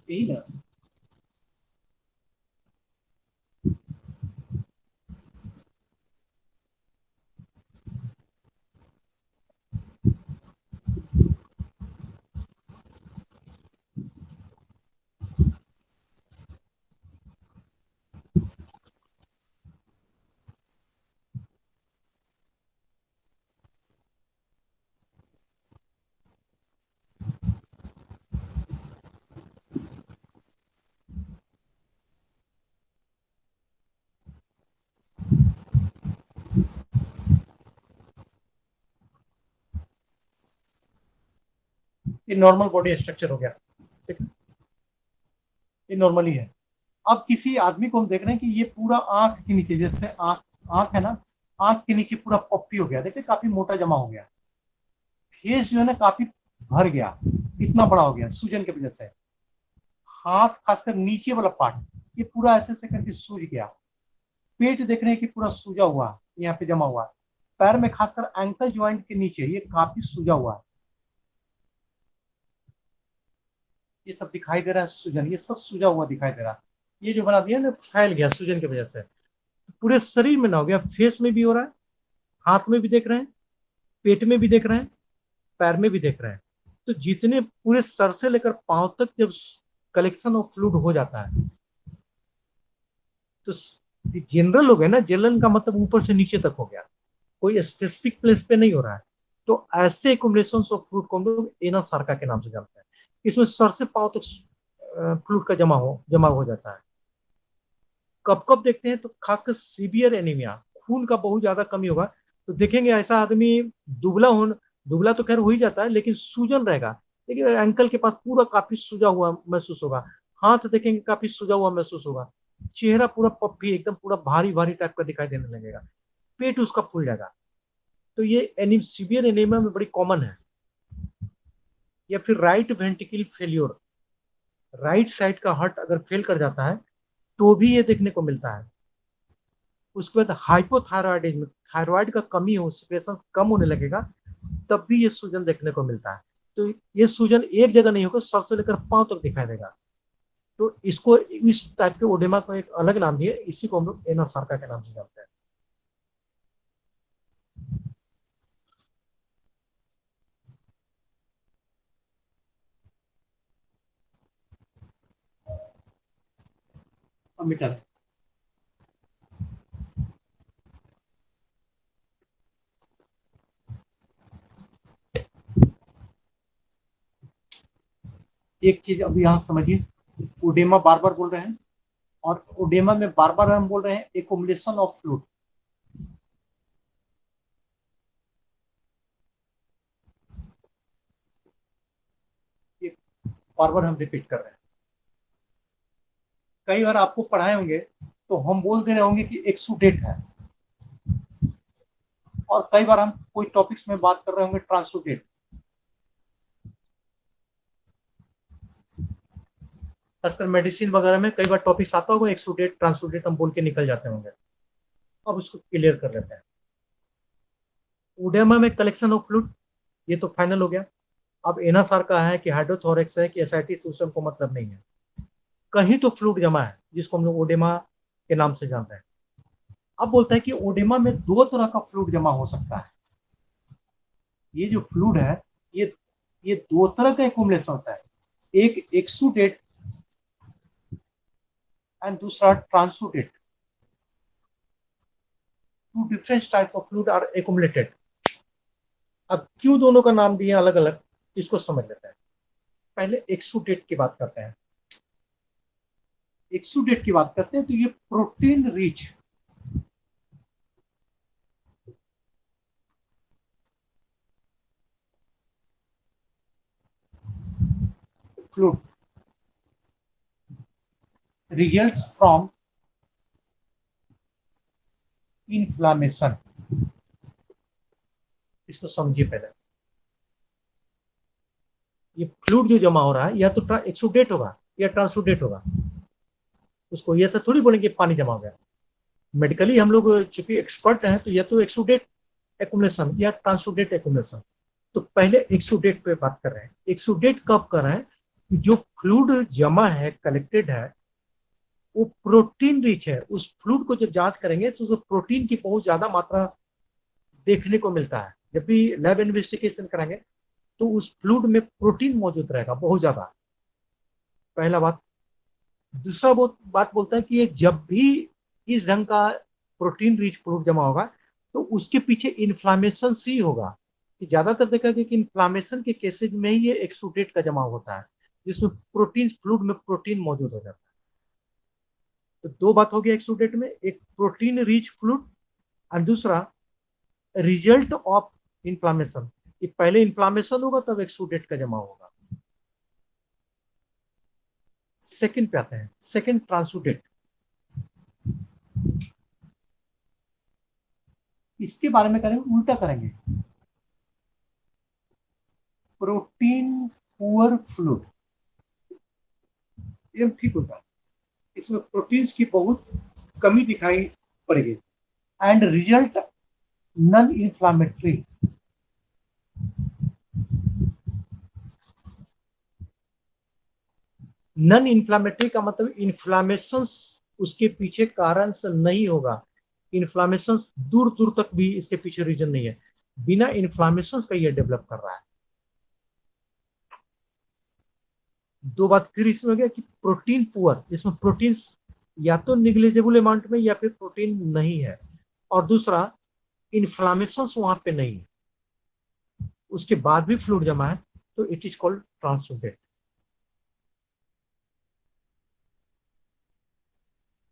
यही ना, ये नॉर्मल बॉडी स्ट्रक्चर हो गया, ठीक है, ये नॉर्मली है। अब किसी आदमी को हम देख रहे हैं कि ये पूरा आंख के नीचे, जैसे आंख, आंख है ना, आंख के नीचे पूरा पप्पी हो गया, देखिए काफी मोटा जमा हो गया, फेस जो है ना काफी भर गया, इतना बड़ा हो गया सूजन की वजह से। हाथ खासकर नीचे वाला पार्ट ये पूरा ऐसे ऐसे करके सूज गया। पेट देख रहे हैं कि पूरा सूजा हुआ, यहाँ पे जमा हुआ। पैर में खासकर एंकल ज्वाइंट के नीचे ये काफी सूजा हुआ है, ये सब दिखाई दे रहा है सूजन, ये सब सूजा हुआ दिखाई दे रहा है। ये जो बना दिया ना, फैल गया सूजन की वजह से, पूरे शरीर में ना हो गया, फेस में भी हो रहा है, हाथ में भी देख रहे हैं, पेट में भी देख रहे हैं, पैर में भी देख रहे हैं। तो जितने पूरे सर से लेकर पांव तक जब कलेक्शन ऑफ फ्लूइड हो जाता है, तो जनरल हो गया ना, जनरल का मतलब ऊपर से नीचे तक हो गया, कोई स्पेसिफिक प्लेस पे नहीं हो रहा है। तो ऐसे एक्युमुलेशन ऑफ फ्लूइड को हम लोग एना सार्का के नाम से जानते हैं। इसमें सर से पांव तक फ्लूइड का जमा हो जाता है। कब कब देखते हैं, तो खासकर सीवियर एनीमिया, खून का बहुत ज्यादा कमी होगा, तो देखेंगे ऐसा आदमी दुबला हो, दुबला तो खैर हो ही जाता है, लेकिन सूजन रहेगा, देखिए एंकल के पास पूरा काफी सूजा हुआ महसूस होगा, हाथ देखेंगे काफी सूजा हुआ महसूस होगा, चेहरा पूरा पप्पी एकदम पूरा भारी भारी टाइप का दिखाई देने लगेगा, पेट उसका फूल जाएगा। तो ये सीवियर एनीमिया में बड़ी कॉमन है। या फिर right ventricle failure, right side का हार्ट अगर फेल कर जाता है तो भी ये देखने को मिलता है। उसके बाद हाइपोथायरॉयडिज्म, थायराइड का कमी हो, सिक्रेशन कम होने लगेगा, तब भी ये सूजन देखने को मिलता है। तो ये सूजन एक जगह नहीं होगा, सर से लेकर पांव तक दिखाई देगा। तो इसको, इस टाइप के ओडेमा को एक अलग नाम भी है, इसी को हम लोग एना सार्का के नाम से जानते हैं। अब मिटा दें। एक चीज अब यहाँ समझिए, ओडेमा बार बार बोल रहे हैं, और ओडेमा में बार बार हम बोल रहे हैं एकुमुलेशन ऑफ फ्लूइड। ये बार बार हम रिपीट कर रहे हैं। कई बार आपको पढ़ाए होंगे तो हम बोल दे रहे होंगे कि एक्सुडेट है, और कई बार हम कोई टॉपिक्स में बात कर रहे होंगे ट्रांसुडेट। खासकर मेडिसिन वगैरह में कई बार टॉपिक्स आता होगा, एक्सुडेट ट्रांसुडेट हम बोल के निकल जाते होंगे। अब उसको क्लियर कर लेते हैं। ओडेमा में कलेक्शन ऑफ फ्लूइड, ये तो फाइनल हो गया। अब एनासार का है कि हाइड्रोथोरेक्स है कि एसआईटिस, उससे हमको मतलब नहीं है, कहीं तो फ्लूइड जमा है जिसको हम लोग ओडेमा के नाम से जानते हैं। अब बोलते हैं कि ओडेमा में दो तरह का फ्लूइड जमा हो सकता है। ये जो फ्लूइड है, ये दो तरह का एक्युमुलेशन है, एक एक्सुडेट एंड दूसरा transudate. Two different type of fluid are accumulated. अब क्यों दोनों का नाम दिए अलग अलग, इसको समझ लेते हैं। पहले एक्सुडेट की बात करते हैं। एक्सुडेट की बात करते हैं तो ये protein rich fluid results from inflammation. इसको समझिए पहले। ये फ्लूइड जो जमा हो रहा है या तो एक्सुडेट होगा या ट्रांसुडेट होगा। उसको ये से थोड़ी बोलेंगे पानी जमा हो गया। मेडिकली हम लोग चूंकि एक्सपर्ट हैं, तो या तो एक्सुडेट एक्युमुलेशन या ट्रांसुडेट एक्युमुलेशन। तो पहले एक्सुडेट पे बात कर रहे हैं। एक्सुडेट कब कर रहे हैं? जो फ्लूइड जमा है, कलेक्टेड है, वो प्रोटीन रिच है। उस फ्लूइड को जब जांच करेंगे तो प्रोटीन की बहुत ज्यादा मात्रा देखने को मिलता है। जब भी लैब इन्वेस्टिगेशन करेंगे तो उस फ्लूइड में प्रोटीन मौजूद रहेगा बहुत ज्यादा, पहला बात। दूसरा बात बोलता है कि ये जब भी इस ढंग का प्रोटीन रिच फ्लूइड जमा होगा तो उसके पीछे इन्फ्लामेशन सी होगा। कि ज्यादातर देखा गया कि इन्फ्लामेशन के केसेज में ही ये एक्सुडेट का जमा होता है, जिसमें प्रोटीन फ्लूइड में प्रोटीन मौजूद हो जाता है। तो दो बात हो गया एक्सुडेट में, एक प्रोटीन रिच फ्लूइड और दूसरा रिजल्ट ऑफ इन्फ्लामेशन। कि पहले इन्फ्लामेशन होगा तब एक्सुडेट का जमा होगा। सेकंड पे आते हैं, सेकंड ट्रांसुडेट। इसके बारे में करेंगे, उल्टा करेंगे। प्रोटीन पुअर फ्लूइड, ये ठीक होगा। इसमें प्रोटीन्स की बहुत कमी दिखाई पड़ेगी। And result non inflammatory. Non inflammatory का मतलब इन्फ्लामेशन उसके पीछे कारण से नहीं होगा। इन्फ्लामेशन दूर दूर तक भी इसके पीछे रीजन नहीं है, बिना इन्फ्लामेशन का ये डेवलप कर रहा है। दो बात फिर इसमें हो गया कि प्रोटीन पुअर, इसमें प्रोटीन या तो निग्लिजिबल अमाउंट में या फिर प्रोटीन नहीं है, और दूसरा इन्फ्लामेशन वहां पे नहीं है, उसके बाद भी फ्लूइड जमा है, तो इट इज कॉल्ड ट्रांसुडेट।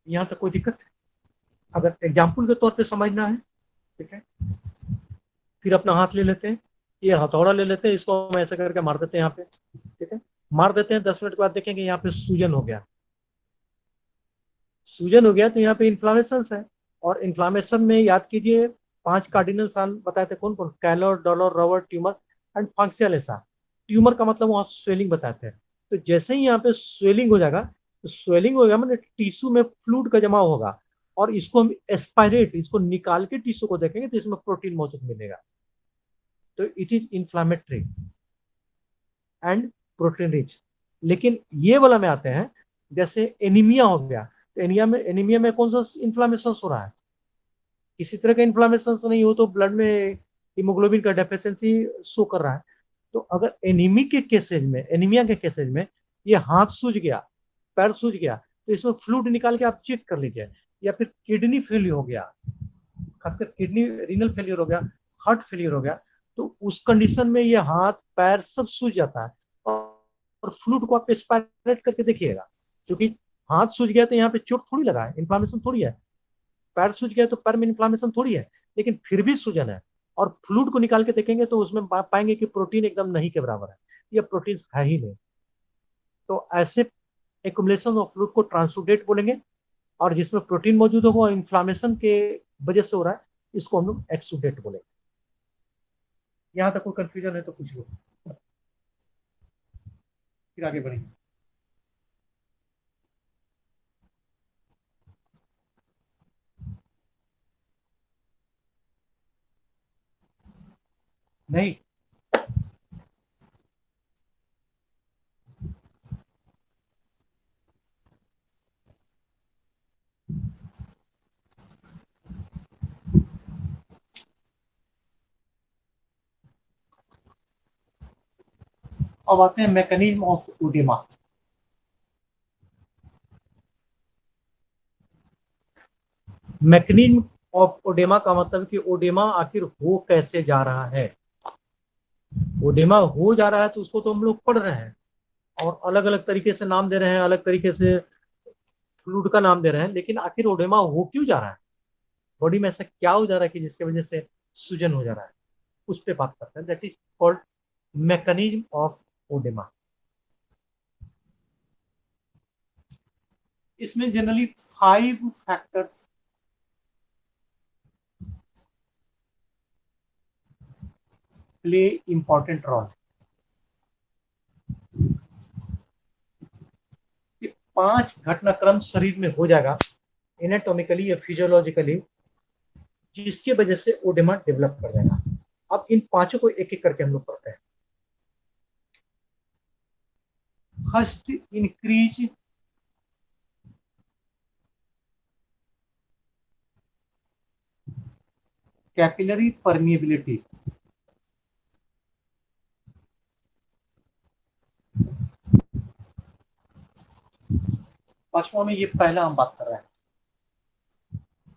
यहां तक कोई दिक्कत है? अगर एग्जाम्पल के तौर पे समझना है, ठीक है, फिर अपना हाथ ले लेते हैं, ये हथौड़ा ले लेते हैं, इसको हम ऐसे करके मार देते हैं यहाँ पे, ठीक है, मार देते हैं। 10 मिनट के बाद देखेंगे यहाँ पे सूजन हो गया। सूजन हो गया तो यहाँ पे इन्फ्लामेशन है। और इन्फ्लामेशन में याद कीजिए 5 कार्डिनल साल बताए थे, कौन कौन? कैलोर, डॉलर, रवर, ट्यूमर एंड फंक्शियल ऐसा। ट्यूमर का मतलब वहां स्वेलिंग बताते हैं। तो जैसे ही यहाँ पे स्वेलिंग हो जाएगा, तो स्वेलिंग हो गया मतलब टिश्यू में फ्लूइड का जमा होगा, और इसको हम एस्पायरेट, इसको निकाल के टिश्यू को देखेंगे तो इसमें प्रोटीन मौजूद मिलेगा। तो it is inflammatory and protein rich. लेकिन ये वाला में आते हैं, जैसे एनीमिया हो गया, तो एनीमिया में कौन सा इन्फ्लामेशन हो रहा है? किसी तरह का इन्फ्लामेशन नहीं हो तो ब्लड में हीमोग्लोबिन का डेफिशिएंसी शो कर रहा है। तो अगर एनीमिया के केसेज में ये हाथ सूज गया, पैर सूज गया, तो इसमें फ्लूइड निकाल के आप चेक कर लीजिए। या फिर किडनी फेलियर हो गया, खासकर किडनी रीनल फेलियर हो गया, हार्ट फेलियर हो गया, तो उस कंडीशन में ये हाथ पैर सब सूज जाता है। और फ्लूइड को आप एस्पायरेट करके देखिएगा, क्योंकि हाथ सूज गया तो यहाँ पे चोट थोड़ी लगा है, इन्फ्लामेशन थोड़ी है। पैर सूज गया तो पैर में इन्फ्लामेशन थोड़ी है, लेकिन फिर भी सूजन है। और फ्लूइड को निकाल के देखेंगे तो उसमें पाएंगे कि प्रोटीन एकदम नहीं के बराबर है, ये प्रोटीन है ही नहीं। तो ऐसे एक्युमुलेशन ऑफ फ्लूइड को ट्रांसुडेट बोलेंगे, और जिसमें प्रोटीन मौजूद होगा और इन्फ्लामेशन के वजह से हो रहा है, इसको हम लोग एक्सुडेट बोलेंगे। यहाँ तक कोई कंफ्यूजन है तो पूछ लो, फिर आगे बढ़ेंगे। नहीं, अब आते हैं mechanism of oedema. Mechanism of oedema का मतलब कि ओडेमा आखिर हो कैसे जा रहा है। ओडेमा हो जा रहा है तो उसको तो हम लोग पढ़ रहे हैं, और अलग अलग तरीके से नाम दे रहे हैं, अलग तरीके से फ्लूइड का नाम दे रहे हैं, लेकिन आखिर ओडेमा हो क्यों जा रहा है, बॉडी में ऐसा क्या हो जा रहा है कि जिसकी वजह से सूजन हो जा रहा है, उस पर बात करते हैं। That is called mechanism of oedema. इसमें generally 5 factors play important role. ये 5 घटनाक्रम शरीर में हो जाएगा एनाटॉमिकली या फिजियोलॉजिकली, जिसकी वजह से ओडेमा डेवलप कर जाएगा। अब इन पांचों को एक एक करके हम लोग पढ़ते हैं। First, increase capillary permeability. पांचवा में ये पहला हम बात कर रहे हैं,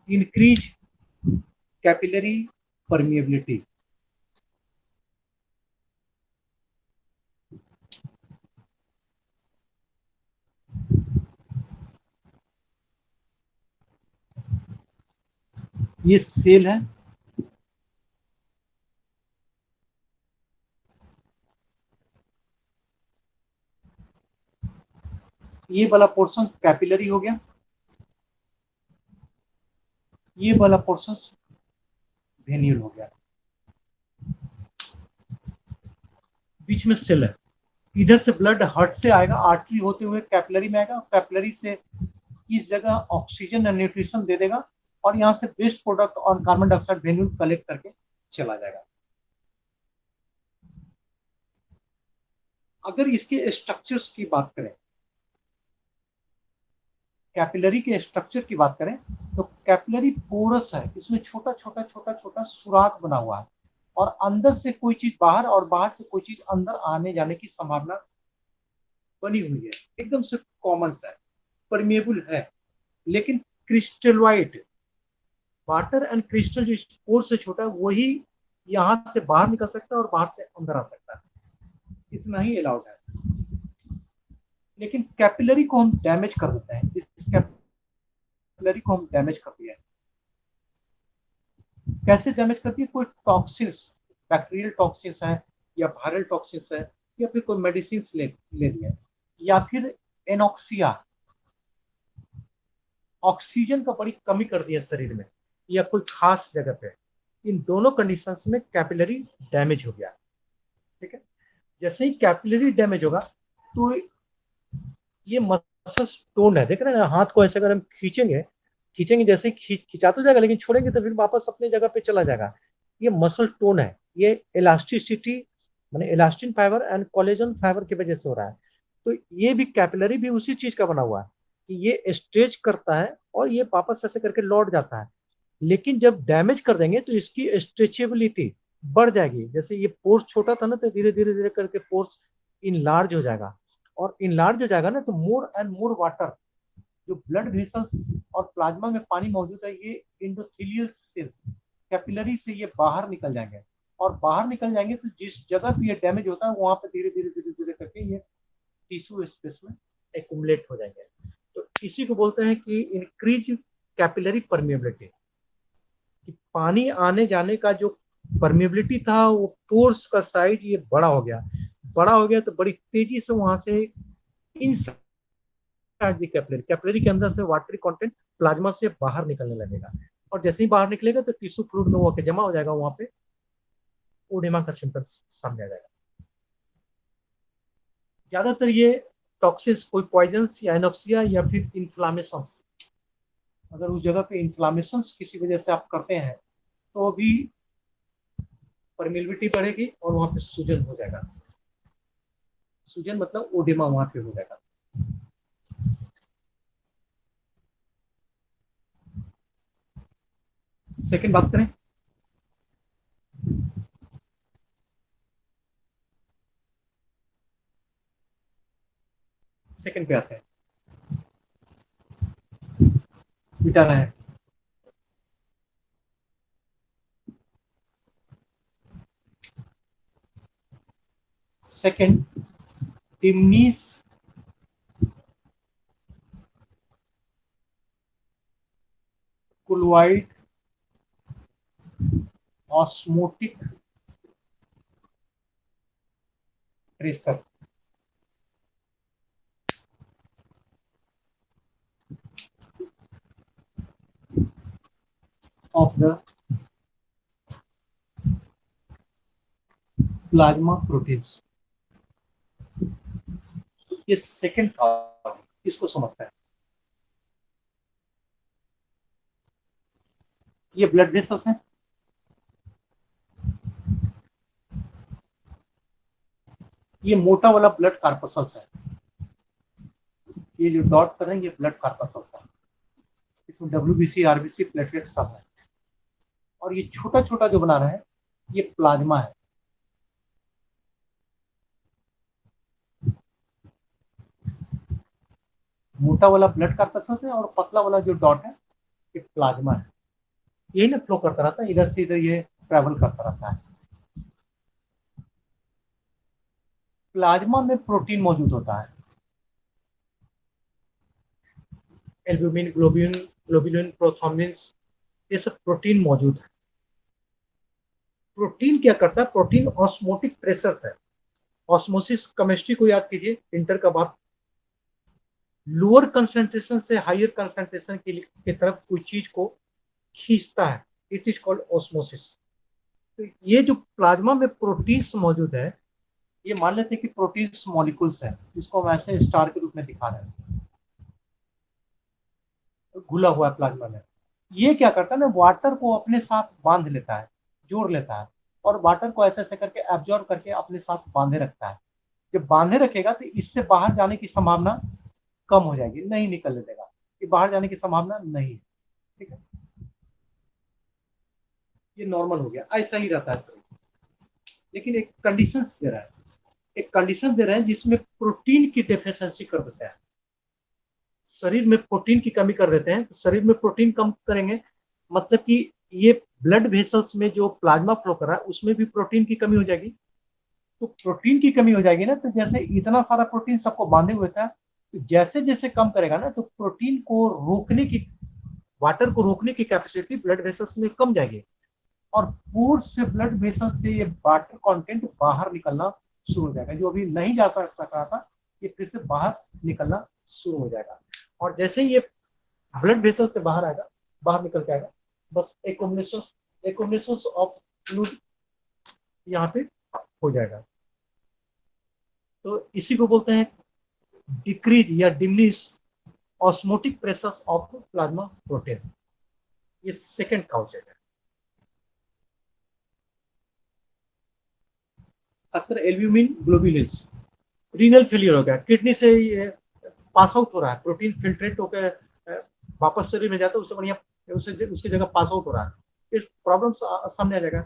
इंक्रीज कैपिलरी परमिएबिलिटी। ये सेल है, ये वाला पोर्शन कैपिलरी हो गया, ये वाला पोर्शन वेन्यूल हो गया, बीच में सेल है। इधर से ब्लड हार्ट से आएगा, आर्टरी होते हुए कैपिलरी में आएगा, कैपिलरी से इस जगह ऑक्सीजन और न्यूट्रिशन दे देगा, और यहाँ से वेस्ट प्रोडक्ट और कार्बन डाइऑक्साइड वेन्यूल कलेक्ट करके चला जाएगा। अगर इसके स्ट्रक्चर्स की बात करें, कैपिलरी के स्ट्रक्चर की बात करें, तो कैपिलरी पोरस है, इसमें छोटा छोटा छोटा छोटा सुराख बना हुआ है, और अंदर से कोई चीज बाहर और बाहर से कोई चीज अंदर आने जाने की संभावना बनी हुई है, एकदम से कॉमन सा है, परमिएबल है। लेकिन क्रिस्टलॉइड, वाटर एंड क्रिस्टल जो पोर से छोटा है, वही यहां से बाहर निकल सकता है और बाहर से अंदर आ सकता है, इतना ही अलाउड है। लेकिन कैपिलरी को हम डैमेज कर देते हैं, इस कैपिलरी को हम डैमेज कर दिया है। कैसे डैमेज करती है? कोई टॉक्सिन्स, बैक्टीरियल टॉक्सिन्स है, या वायरल टॉक्सिन्स है, या फिर कोई मेडिसिन ले लिया, या फिर एनॉक्सिया, ऑक्सीजन का बड़ी कमी कर दी है शरीर में, या कोई खास जगह पे, इन दोनों कंडीशंस में कैपिलरी डैमेज हो गया। ठीक है, जैसे ही कैपिलरी डैमेज होगा तो ये मसल टोन है, देख रहे हैं ना, हाथ को ऐसे अगर हम खींचेंगे, खींचेंगे, जैसे खिंचा तो जाएगा, लेकिन छोड़ेंगे तो फिर वापस अपने जगह पे चला जाएगा। ये मसल टोन है, ये इलास्टिसिटी माने elastin fibre and collagen fibre की वजह से हो रहा है। तो ये भी कैपिलरी भी उसी चीज का बना हुआ है कि ये स्ट्रेच करता है और ये वापस ऐसे करके लौट जाता है। लेकिन जब डैमेज कर देंगे तो इसकी स्ट्रेचेबिलिटी बढ़ जाएगी। जैसे ये पोर्स छोटा था ना, तो धीरे धीरे धीरे करके पोर्स इनलार्ज हो जाएगा, और इनलार्ज हो जाएगा ना तो मोर एंड मोर वाटर, जो ब्लड वेसल्स और प्लाज्मा में पानी मौजूद है, ये इंडोथेलियल सेल्स कैपिलरी से ये बाहर निकल जाएंगे। और बाहर निकल जाएंगे तो जिस जगह पे ये डैमेज होता है वहां पे धीरे धीरे धीरे धीरे करके ये टिश्यू स्पेस में एक्यूमुलेट हो जाएंगे। तो इसी को बोलते हैं कि इंक्रीज कैपिलरी परमिएबिलिटी, कि पानी आने जाने का जो परमिएबिलिटी था, वो पोर्स का साइज ये बड़ा हो गया। बड़ा हो गया तो बड़ी तेजी से वहां से इन कैपिलरी कैपिलरी के अंदर से वाटरी कंटेंट प्लाज्मा से बाहर निकलने लगेगा। और जैसे ही बाहर निकलेगा तो टिश्यू फ्लूइड में होकर जमा हो जाएगा, वहां पे ओडेमा का सिम्टम्स सामने आ जाएगा। ज्यादातर ये टॉक्सिस, कोई पॉइजन्स या एनोक्सिया या फिर इन्फ्लामेशन, अगर उस जगह पे इन्फ्लामेशन किसी वजह से आप करते हैं तो भी परमिलिबिलिटी बढ़ेगी और वहां पे सूजन हो जाएगा। सूजन मतलब ओडेमा वहां पे हो जाएगा। सेकंड बात करें, सेकंड पे आते हैं, मिटाना है। Second, diminished colloid osmotic pressure. Of the plasma proteins, ये सेकंड था, इसको समझता है। ये ब्लड वेसल्स हैं, ये मोटा वाला ब्लड कार्पसल्स है, ये जो डॉट कर रहे हैं ये ब्लड कार्पसल्स है, इसमें डब्ल्यूबीसी आरबीसी प्लेटलेट सब है। और ये छोटा छोटा जो बना रहे हैं ये प्लाज्मा है। मोटा वाला ब्लड कार्पसल्स है और पतला वाला जो डॉट है ये प्लाज्मा है। यही ना फ्लो करता रहता है, इधर से इधर ये ट्रेवल करता रहता है। प्लाज्मा में प्रोटीन मौजूद होता है, एल्ब्यूमिन, ग्लोबिन, ग्लोबुलिन, प्रोथ्रोम्बिन्स, ये सब प्रोटीन मौजूद है। प्रोटीन क्या करता है? प्रोटीन ऑस्मोटिक प्रेशर है। ऑस्मोसिस केमिस्ट्री को याद कीजिए, इंटर का बात। लोअर कंसंट्रेशन से हायर कंसंट्रेशन की तरफ कोई चीज को खींचता है, इट इज कॉल्ड ऑस्मोसिस। तो ये जो प्लाज्मा में प्रोटीन्स मौजूद है, ये मान लेते हैं कि प्रोटीन्स मॉलिक्यूल्स है, जिसको हम ऐसे स्टार के रूप में दिखा रहे हैं, घुला हुआ है प्लाज्मा में। ये क्या करता है ना, वाटर को अपने साथ बांध लेता है, जोड़ लेता है, और वाटर को ऐसे ऐसे करके एब्जॉर्ब करके अपने साथ बांधे रखता है। जब बांधे रखेगा तो इससे बाहर जाने की संभावना कम हो जाएगी, नहीं निकलने देगा, कि बाहर जाने की संभावना नहीं है। ठीक है, ये नॉर्मल हो गया, ऐसा ही रहता है शरीर। लेकिन एक कंडीशन दे रहा है, एक कंडीशन दे रहे हैं जिसमें प्रोटीन की डेफिशिएंसी कर देते हैं। शरीर में प्रोटीन की कमी कर देते हैं, तो शरीर में प्रोटीन कम करेंगे, मतलब कि ये ब्लड वेसल्स में जो प्लाज्मा फ्लो कर रहा है उसमें भी प्रोटीन की कमी हो जाएगी। तो प्रोटीन की कमी हो जाएगी ना, तो जैसे इतना सारा प्रोटीन सबको बांधे हुए था, तो जैसे जैसे कम करेगा ना, तो प्रोटीन को रोकने की, वाटर को रोकने की कैपेसिटी ब्लड वेसल्स में कम जाएगी, और पोर्स से ब्लड वेसल से ये वाटर कंटेंट बाहर निकलना शुरू हो जाएगा। जो अभी नहीं जा सक रहा था, ये फिर से बाहर निकलना शुरू हो जाएगा। और जैसे ही ये ब्लड वेसल से बाहर आएगा, बाहर निकल के आएगा, बस एक्युमुलेशन ऑफ फ्लूइड यहाँ पे हो जाएगा। तो इसी को बोलते हैं डिक्रीज या diminish osmotic pressure of plasma protein. ये सेकेंड काउच है। खासकर एल्ब्यूमिन ग्लोबुलिन्स, रीनल फेलियर हो गया, किडनी से ये पास आउट हो रहा है, प्रोटीन फिल्ट्रेट होकर वापस शरीर में जाता है, उससे बढ़िया उसकी जगह पास आउट हो रहा है, फिर प्रॉब्लम सामने आ जाएगा।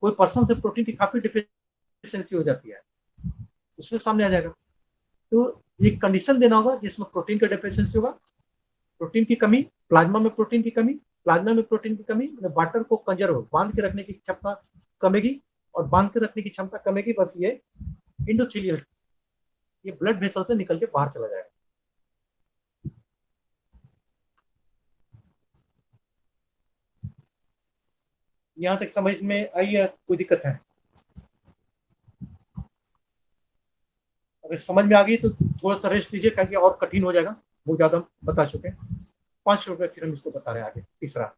कोई पर्सन से प्रोटीन की काफी डिफिशियंसी हो जाती है, उसमें सामने आ जाएगा। तो एक कंडीशन देना होगा जिसमें प्रोटीन का डिफिशियंसी होगा, प्रोटीन की कमी, प्लाज्मा में प्रोटीन की कमी, प्लाज्मा में प्रोटीन की कमी, वाटर को कंजर्व बांध के रखने की क्षमता कमेगी, और बांध के रखने की क्षमता कमेगी, बस ये इंडोथीलियल, ये ब्लड वेसल से निकल के बाहर चला जाएगा। यहाँ तक समझ में आई है? कोई दिक्कत है? अगर समझ में आ गई तो थोड़ा सा रेस्ट लीजिए, क्योंकि और कठिन हो जाएगा, बहुत ज्यादा हम बता चुके हैं। 5 रुपये फिर हम इसको बता रहे हैं आगे, तीसरा।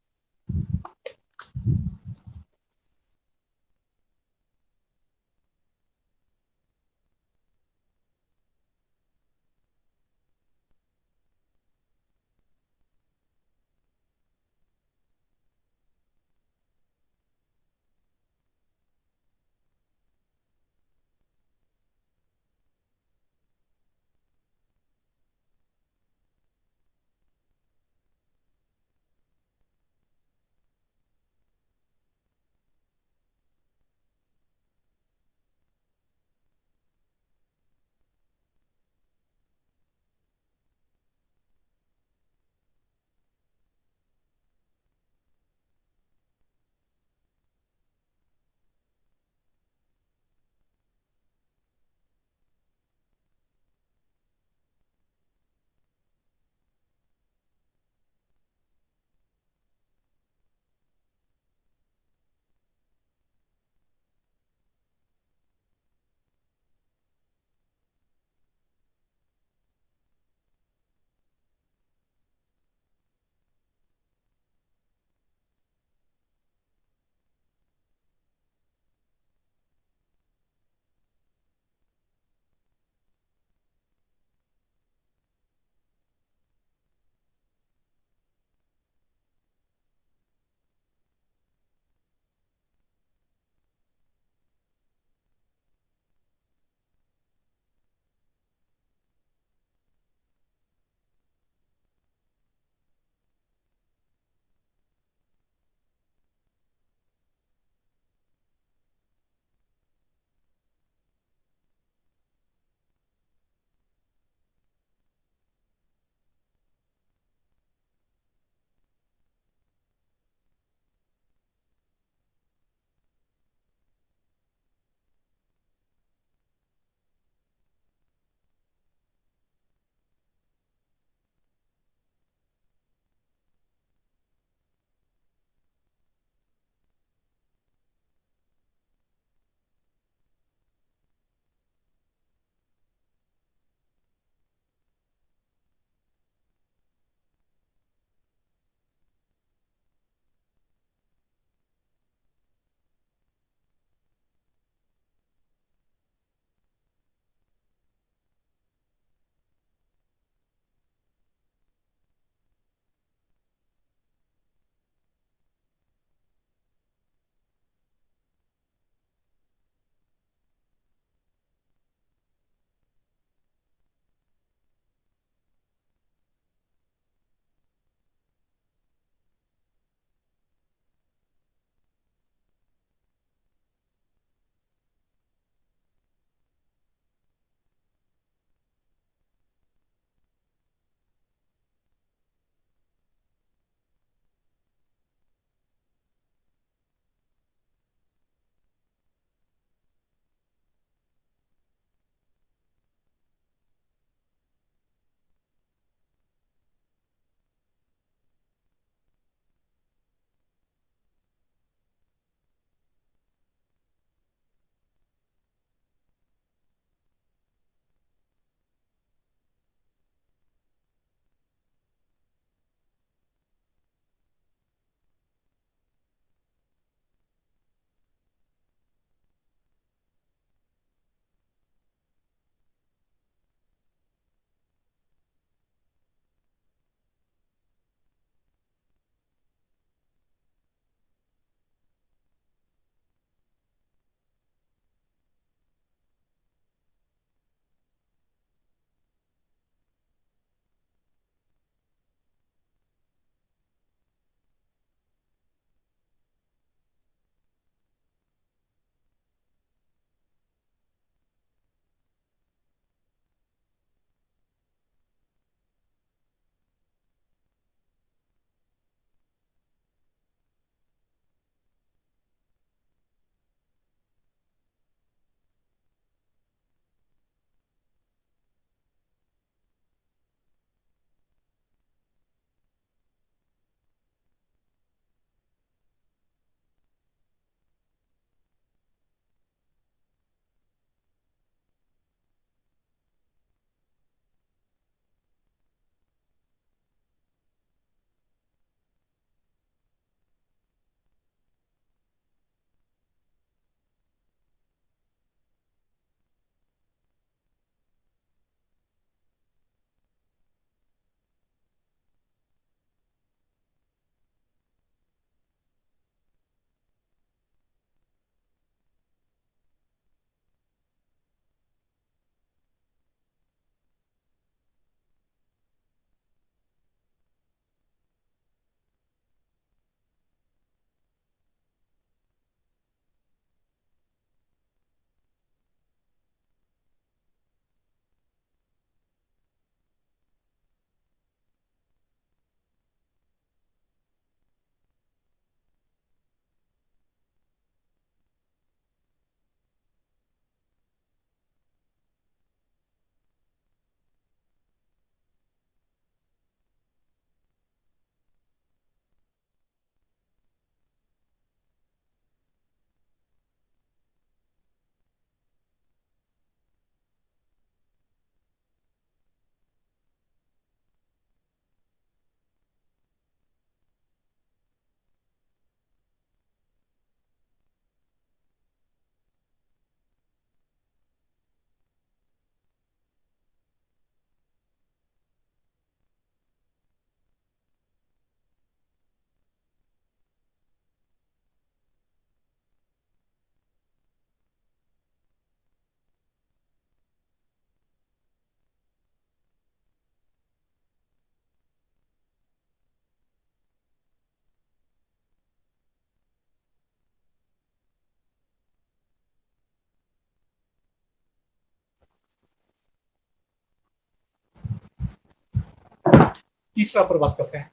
तीसरा पर बात करते हैं।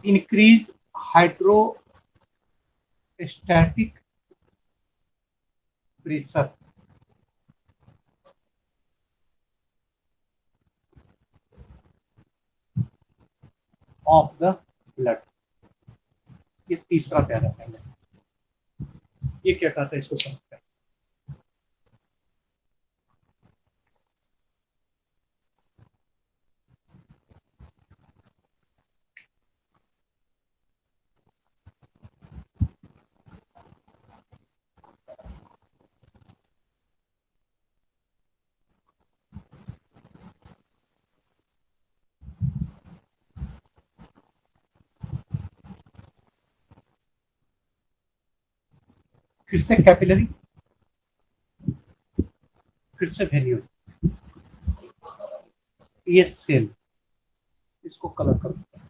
Increase hydrostatic pressure of the blood. ये तीसरा प्यारा पहले, ये क्या कहता है इसको समझते हैं। फिर से कैपिलरी, फिर से वेन्यूल, ये सेल, इसको कलर कर देते हैं।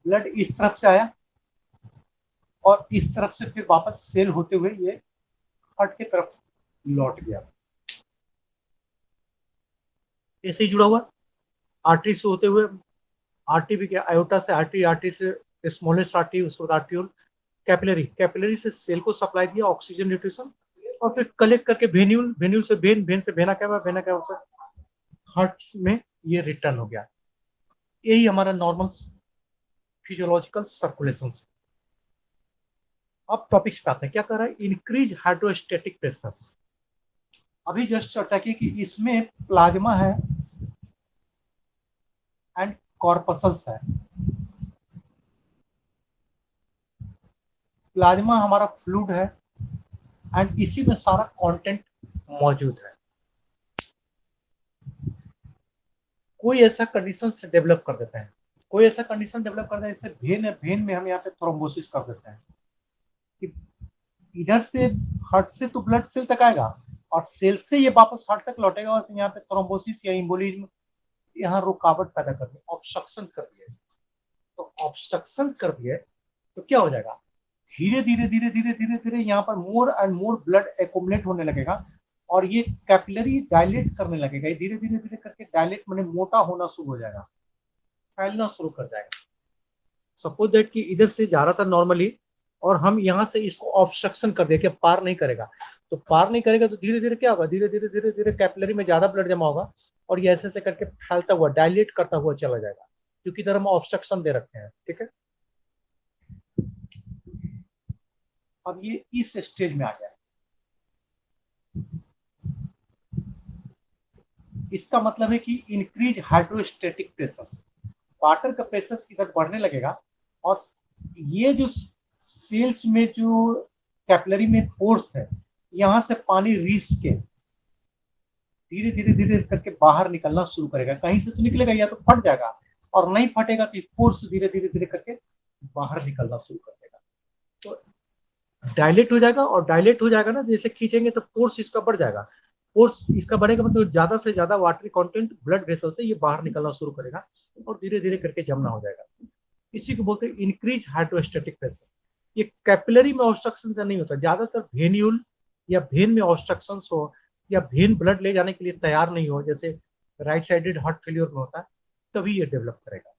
ब्लड इस तरफ से आया और इस तरफ से फिर वापस सेल होते हुए ये हार्ट की तरफ लौट गया। ऐसे ही जुड़ा हुआ आर्टरी से होते हुए, आर्टरी भी क्या, आयोटा से आर्टरी, आर्टरी से स्मॉलेस्ट आर्टरी, उसके बाद आर्ट्रियोल, कैपिलरी, कैपिलरी से सेल को सप्लाई दिया ऑक्सीजन न्यूट्रिशन, और फिर कलेक्ट करके वेन्यूल, वेन्यूल से वेन, वेन से वेना कैवा, वेना कैवा से हार्ट में ये रिटर्न हो गया। यही हमारा नॉर्मल फिजियोलॉजिकल सर्कुलेशन। अब टॉपिक पे आते हैं, क्या कर रहा है, इंक्रीज हाइड्रोस्टेटिक प्रेशर। अभी जस्ट चर्चा की कि इसमें प्लाज्मा है एंड कॉर्पसल्स है। प्लाज्मा हमारा फ्लूइड है एंड इसी में सारा कंटेंट मौजूद है। कोई ऐसा कंडीशन से डेवलप कर देते हैं, कोई ऐसा कंडीशन डेवलप कर देते हैं, जैसे भेन है, भेन में हम यहाँ पे थ्रोम्बोसिस कर देते हैं कि इधर से हार्ट से तो ब्लड सेल तक आएगा और सेल से ये वापस हार्ट तक लौटेगा, और यहाँ पे थ्रोम्बोसिस या इम्बोलिज्म यहाँ रुकावट पैदा कर दिए, ऑब्स्ट्रक्शन कर दिए। तो ऑब्स्ट्रक्शन कर दिए तो क्या हो जाएगा, धीरे धीरे धीरे धीरे धीरे धीरे यहाँ पर more and more blood accumulate होने लगेगा और ये कैपिलरी डायलेट करने लगेगा। ये धीरे धीरे धीरे करके डायलेट माने मोटा होना शुरू हो जाएगा, फैलना शुरू कर जाएगा। सपोज दैट कि इधर से जा रहा था नॉर्मली और हम यहाँ से इसको ऑब्स्ट्रक्शन कर दे कि पार नहीं करेगा, तो पार नहीं करेगा तो धीरे धीरे क्या होगा, धीरे धीरे धीरे धीरे कैपिलरी में ज्यादा ब्लड जमा होगा और ये ऐसे करके फैलता हुआ डायलेट करता हुआ चला जाएगा, क्योंकि इधर हम ऑब्स्ट्रक्शन दे रखे हैं। ठीक है, अब ये इस स्टेज में आ जाए, इसका मतलब है कि इंक्रीज हाइड्रोस्टेटिक प्रेशर, वाटर का प्रेशर इधर बढ़ने लगेगा और ये जो सेल्स में जो कैपिलरी में फोर्स है, यहां से पानी रिस के धीरे धीरे धीरे करके बाहर निकलना शुरू करेगा। कहीं से तो निकलेगा, या तो फट जाएगा, और नहीं फटेगा तो फोर्स धीरे धीरे धीरे करके बाहर निकलना शुरू कर देगा। तो डायलेट हो जाएगा, और डायलेट हो जाएगा ना, जैसे खींचेंगे तो फोर्स इसका बढ़ जाएगा। फोर्स इसका बढ़ेगा मतलब ज्यादा से ज्यादा वाटरी कंटेंट ब्लड वेसल से ये बाहर निकलना शुरू करेगा और धीरे धीरे करके जमना हो जाएगा। इसी को बोलते हैं इंक्रीज हाइड्रोस्टेटिक प्रेशर। ये कैपिलरी में ऑब्स्ट्रक्शन से नहीं होता, ज्यादातर वेन्यूल या वेन में ऑब्स्ट्रक्शन हो या वेन ब्लड ले जाने के लिए तैयार नहीं हो, जैसे राइट साइडेड हार्ट फेलियर में होता है, तभी ये डेवलप करेगा।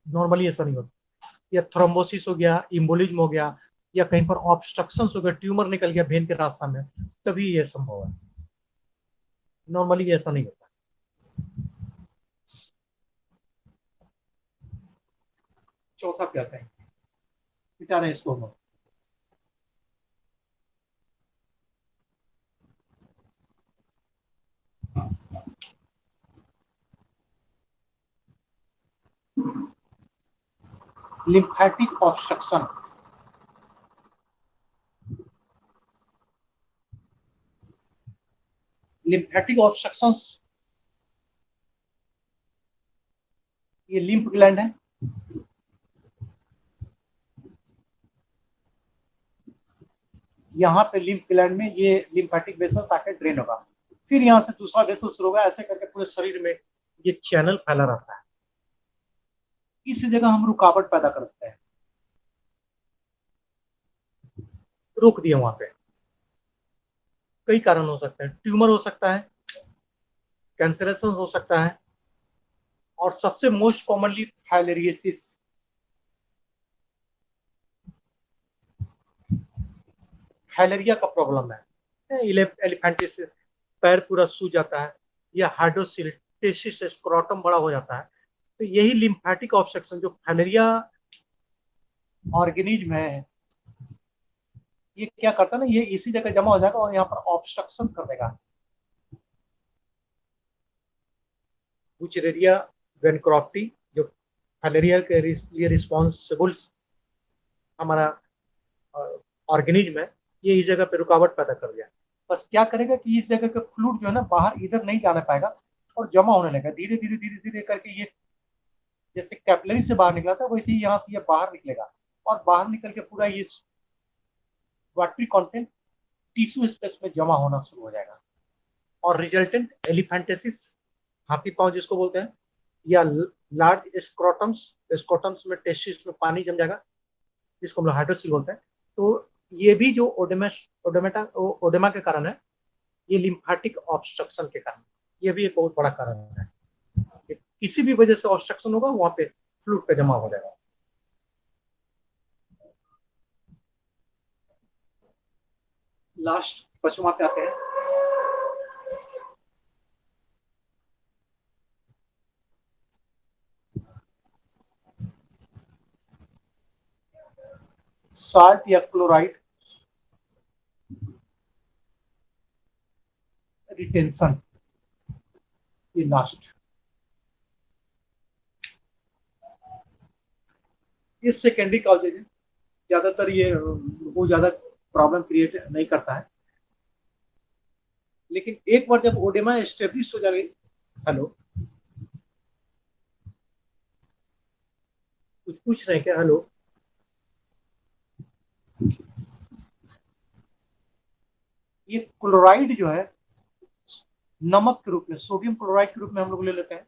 नॉर्मली ऐसा नहीं होता। या थ्रोम्बोसिस हो गया, इम्बोलिज्म हो गया, या कहीं पर ऑब्स्ट्रक्शन हो गया, ट्यूमर निकल गया वेन के रास्ता में, तभी ये संभव है। नॉर्मली ऐसा नहीं होता। चौथा क्या कहते हैं, विचार है इसको हम, लिम्फेटिक ऑब्स्ट्रक्शन। लिम्फेटिक ऑब्स्ट्रक्शंस, ये लिम्फ ग्लैंड है, यहाँ पे लिम्फ ग्लैंड में ये लिम्फेटिक वेसल्स आकर ड्रेन होगा। फिर यहाँ से दूसरा वेसल शुरू होगा, ऐसे करके पूरे शरीर में ये चैनल फैला रहता है। इस जगह हम रुकावट पैदा करते हैं, रोक दिए वहां पे। कई कारण हो सकते हैं, ट्यूमर हो सकता है, कैंसरेशन हो सकता है, और सबसे मोस्ट कॉमनली फाइलेरियसिस। फाइलेरिया का प्रॉब्लम है, एलिफेंटिस, पैर पूरा सूज जाता है, या हाइड्रोसिल्टेसिस, स्क्रोटम बड़ा हो जाता है। तो यही लिम्फेटिक ऑब्स्ट्रक्शन जो फाइलेरिया ऑर्गेनिज्म है, ये क्या करता है ना, ये इसी जगह जमा हो जाएगा और यहाँ पर ऑब्स्ट्रक्शन कर देगा। बुचेरिया वेनक्रॉफ्टी, जो फाइलेरिया के लिए रिस्पॉन्सिबल हमारा ऑर्गेनिज्म है, ये इस जगह पे रुकावट पैदा कर दिया। बस क्या करेगा कि इस जगह का फ्लूइड जो है ना बाहर इधर नहीं जाने पाएगा और जमा होने लगेगा धीरे धीरे धीरे धीरे करके। ये जैसे कैपिलरी से बाहर निकला था वैसे ही यहाँ से ये बाहर निकलेगा, और बाहर निकल के पूरा ये वाटरी कंटेंट टिश्यू स्पेस में जमा होना शुरू हो जाएगा, और रिजल्टेंट एलिफेंटेसिस, हाथी पांव जिसको बोलते हैं, या लार्ज स्क्रोटम्स, स्क्रोटम्स में टेस्टिस में पानी जम जाएगा जिसको हम लोग हाइड्रोसिल बोलते हैं। तो ये भी जो ओडेमा के कारण है, ये लिम्फेटिक ऑब्स्ट्रक्शन के कारण, ये भी एक बहुत बड़ा कारण है। किसी भी वजह से ऑब्स्ट्रक्शन होगा वहां पे फ्लूइड पे जमा हो जाएगा। लास्ट पचवा पे आते हैं। साल्ट या क्लोराइड रिटेंशन, ये लास्ट। ये सेकेंडरी कॉजेज है, ज्यादातर ये वो ज्यादा प्रॉब्लम क्रिएट नहीं करता है, लेकिन एक बार जब ओडेमा एस्टेब्लिश हो जाएगी। हेलो, कुछ पूछ रहे हैं क्या? हेलो, ये क्लोराइड जो है नमक के रूप में, सोडियम क्लोराइड के रूप में हम लोग ले लेते हैं।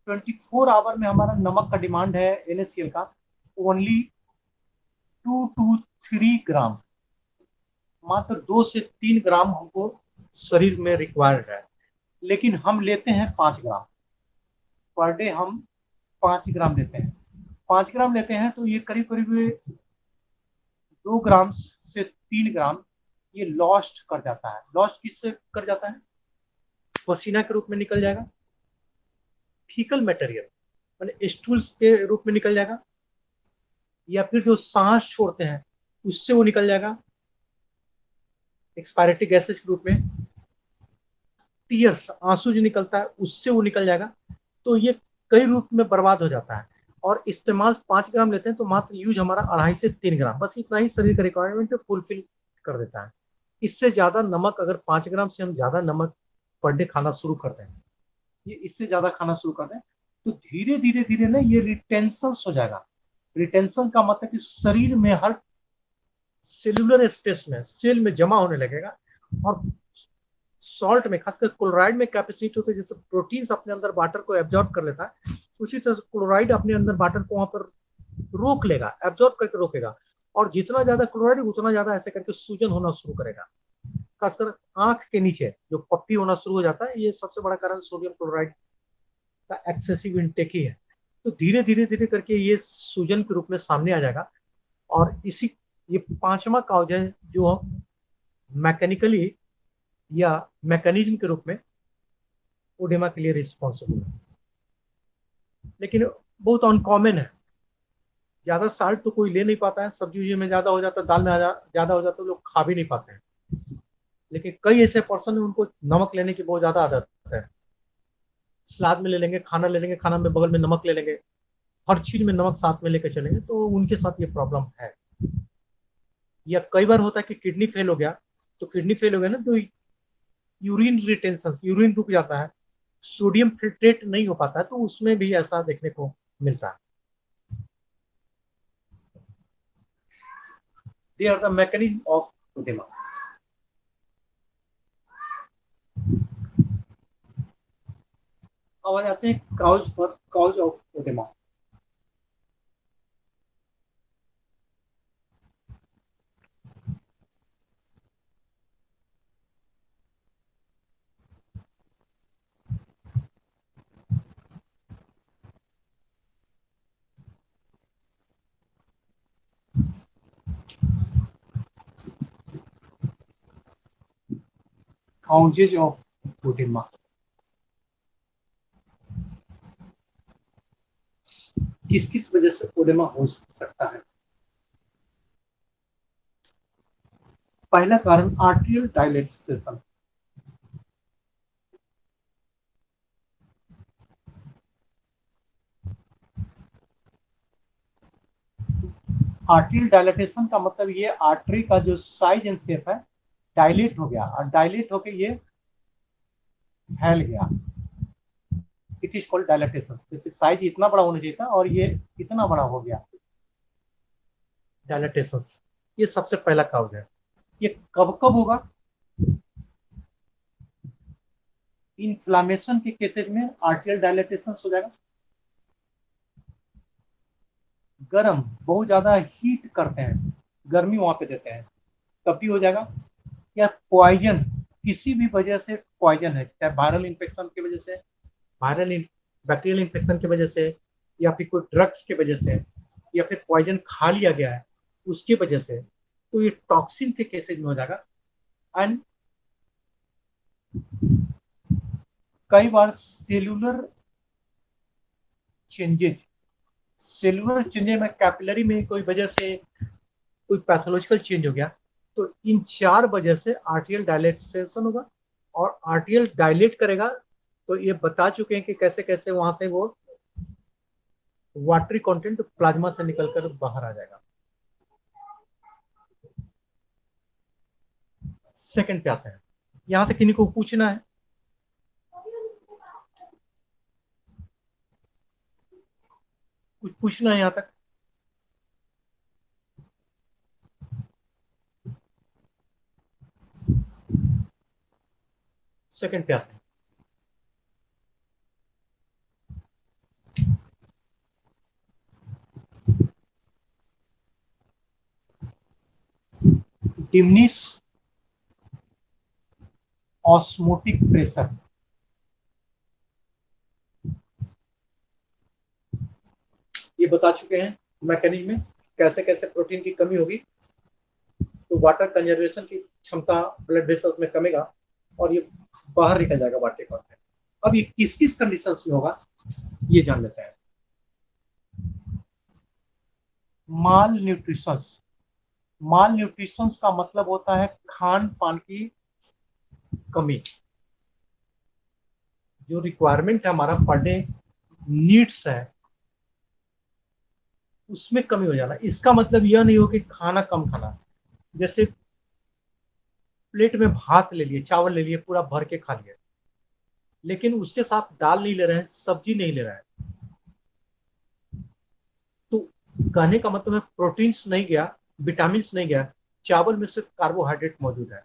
24 आवर में हमारा नमक का डिमांड है NaCl का ओनली 2 to 3 ग्राम, मात्र 2 से 3 ग्राम हमको शरीर में रिक्वायर्ड है, लेकिन हम लेते हैं 5 ग्राम पर डे। हम 5 ग्राम लेते हैं, 5 ग्राम लेते हैं, तो ये करीब करीब 2 ग्राम से 3 ग्राम ये लॉस्ट कर जाता है। लॉस्ट किससे कर जाता है? पसीना के रूप में निकल जाएगा, फीकल मटेरियल माने स्टूल्स के रूप में निकल जाएगा, या फिर जो सांस छोड़ते हैं उससे वो निकल जाएगा एक्सपायरेटिव गैसेज के रूप में, टीयर्स, आंसू जो निकलता है उससे वो निकल जाएगा। तो ये कई रूप में बर्बाद हो जाता है, और इस्तेमाल 5 ग्राम लेते हैं तो मात्र यूज हमारा 2.5 से 3 ग्राम, बस इतना ही शरीर का रिक्वायरमेंट फुलफिल कर देता है। इससे ज्यादा नमक, अगर 5 ग्राम से हम ज्यादा नमक पर डे खाना शुरू करते हैं, ये इससे ज्यादा खाना शुरू करते हैं, तो धीरे धीरे धीरे ना ये रिटेंशन हो जाएगा। रिटेंशन का मतलब कि शरीर में हर सेलुलर स्पेस में, सेल में जमा होने लगेगा, और सॉल्ट में, खासकर क्लोराइड में कैपेसिटी होती है, जैसे प्रोटीन्स अपने अंदर वाटर को एब्जॉर्ब कर लेता है, उसी तरह से क्लोराइड अपने अंदर वाटर को वहां पर रोक लेगा, एब्जॉर्ब करके रोकेगा, और जितना ज्यादा क्लोराइड उतना ज्यादा ऐसे करके सूजन होना शुरू करेगा। खासकर आंख के नीचे जो पट्टी होना शुरू हो जाता है, ये सबसे बड़ा कारण सोडियम क्लोराइड का एक्सेसिव इंटेक ही है। तो धीरे धीरे धीरे करके ये सूजन के रूप में सामने आ जाएगा, और इसी ये पांचवा काउज है जो मैकेनिकली या मैकेनिज्म के रूप में ओडेमा के लिए रिस्पॉन्सिबल है, लेकिन बहुत अनकॉमन है। ज्यादा साल्ट तो कोई ले नहीं पाता है, सब्जी उब्जी में ज्यादा हो जाता है, दाल में ज्यादा हो जाता है, लोग खा भी नहीं पाते हैं। लेकिन कई ऐसे पर्सन है उनको नमक लेने की बहुत ज्यादा आदत है, सलाद में ले लेंगे, खाना ले लेंगे, खाना में बगल में नमक ले लेंगे, हर चीज में नमक साथ में लेकर चलेंगे, तो उनके साथ ये प्रॉब्लम है। या कई बार होता है कि किडनी फेल हो गया, तो किडनी फेल हो गया ना, तो यूरिन रिटेंशन, यूरिन रुक जाता है, सोडियम फिल्ट्रेट नहीं हो पाता है, तो उसमें भी ऐसा देखने को मिलता है। They are the mechanism of oedema. अब आ जाते हैं काउज पर, cause of oedema. Causes of oedema, किस किस वजह से ओडेमा हो सकता है? पहला कारण आर्टेरियल डायलेटेशन। आर्टेरियल डायलेटेशन का मतलब ये आर्टरी का जो साइज एंड शेप है डायलेट हो गया, और डायलेट होके ये फैल गया। It is called dilatation. जैसे साइज इतना बड़ा होना चाहिए था और ये इतना बड़ा हो गया, डायलेटेशन। ये सबसे पहला काउज है। ये कब कब होगा? इन्फ्लामेशन के केसेज में आर्टेरियल डायलेटेशन हो जाएगा। गर्म, बहुत ज्यादा हीट करते हैं, गर्मी वहां पे देते हैं, तब भी हो जाएगा। या पॉइजन, किसी भी वजह से पॉइजन है, चाहे वायरल इन्फेक्शन की वजह से, वायरल बैक्टीरियल इन्फेक्शन की वजह से, या फिर कोई ड्रग्स की वजह से, या फिर पॉइजन खा लिया गया है उसकी वजह से, तो ये टॉक्सिन के केसेज में हो जाएगा। एंड कई बार चेंजेज सेलुलर चेंजेज में, कैपिलरी में कोई वजह से कोई पैथोलॉजिकल चेंज हो गया, तो इन चार वजह से आर्टेरियल डायलेटेशन होगा। और आर्टेरियल डायलेट करेगा तो ये बता चुके हैं कि कैसे कैसे वहां से वो वाटरी कंटेंट प्लाज्मा से निकलकर बाहर आ जाएगा। सेकंड पे आता है, यहां तक किन्हीं को पूछना है? कुछ पूछना है यहां तक? सेकंड पे आते हैं। Diminish osmotic pressure. ये बता चुके हैं मैकेनिज्म में कैसे कैसे प्रोटीन की कमी होगी तो वाटर कंजर्वेशन की क्षमता ब्लड वेसल्स में कमेगा और ये बाहर निकल जाएगा वाटर कंटेंट। अब ये किस किस कंडीशन में होगा ये जान लेते हैं। माल न्यूट्रिशन। माल न्यूट्रिशन का मतलब होता है खान पान की कमी। जो रिक्वायरमेंट है हमारा पर डे नीड्स है उसमें कमी हो जाना। इसका मतलब यह नहीं हो कि खाना कम खाना। जैसे प्लेट में भात ले लिए, चावल ले लिए, पूरा भर के खा लिए, लेकिन उसके साथ दाल नहीं ले रहे हैं, सब्जी नहीं ले रहे हैं, तो कहने का मतलब है प्रोटीन्स नहीं गया, विटामिन नहीं गया, चावल में सिर्फ कार्बोहाइड्रेट मौजूद है,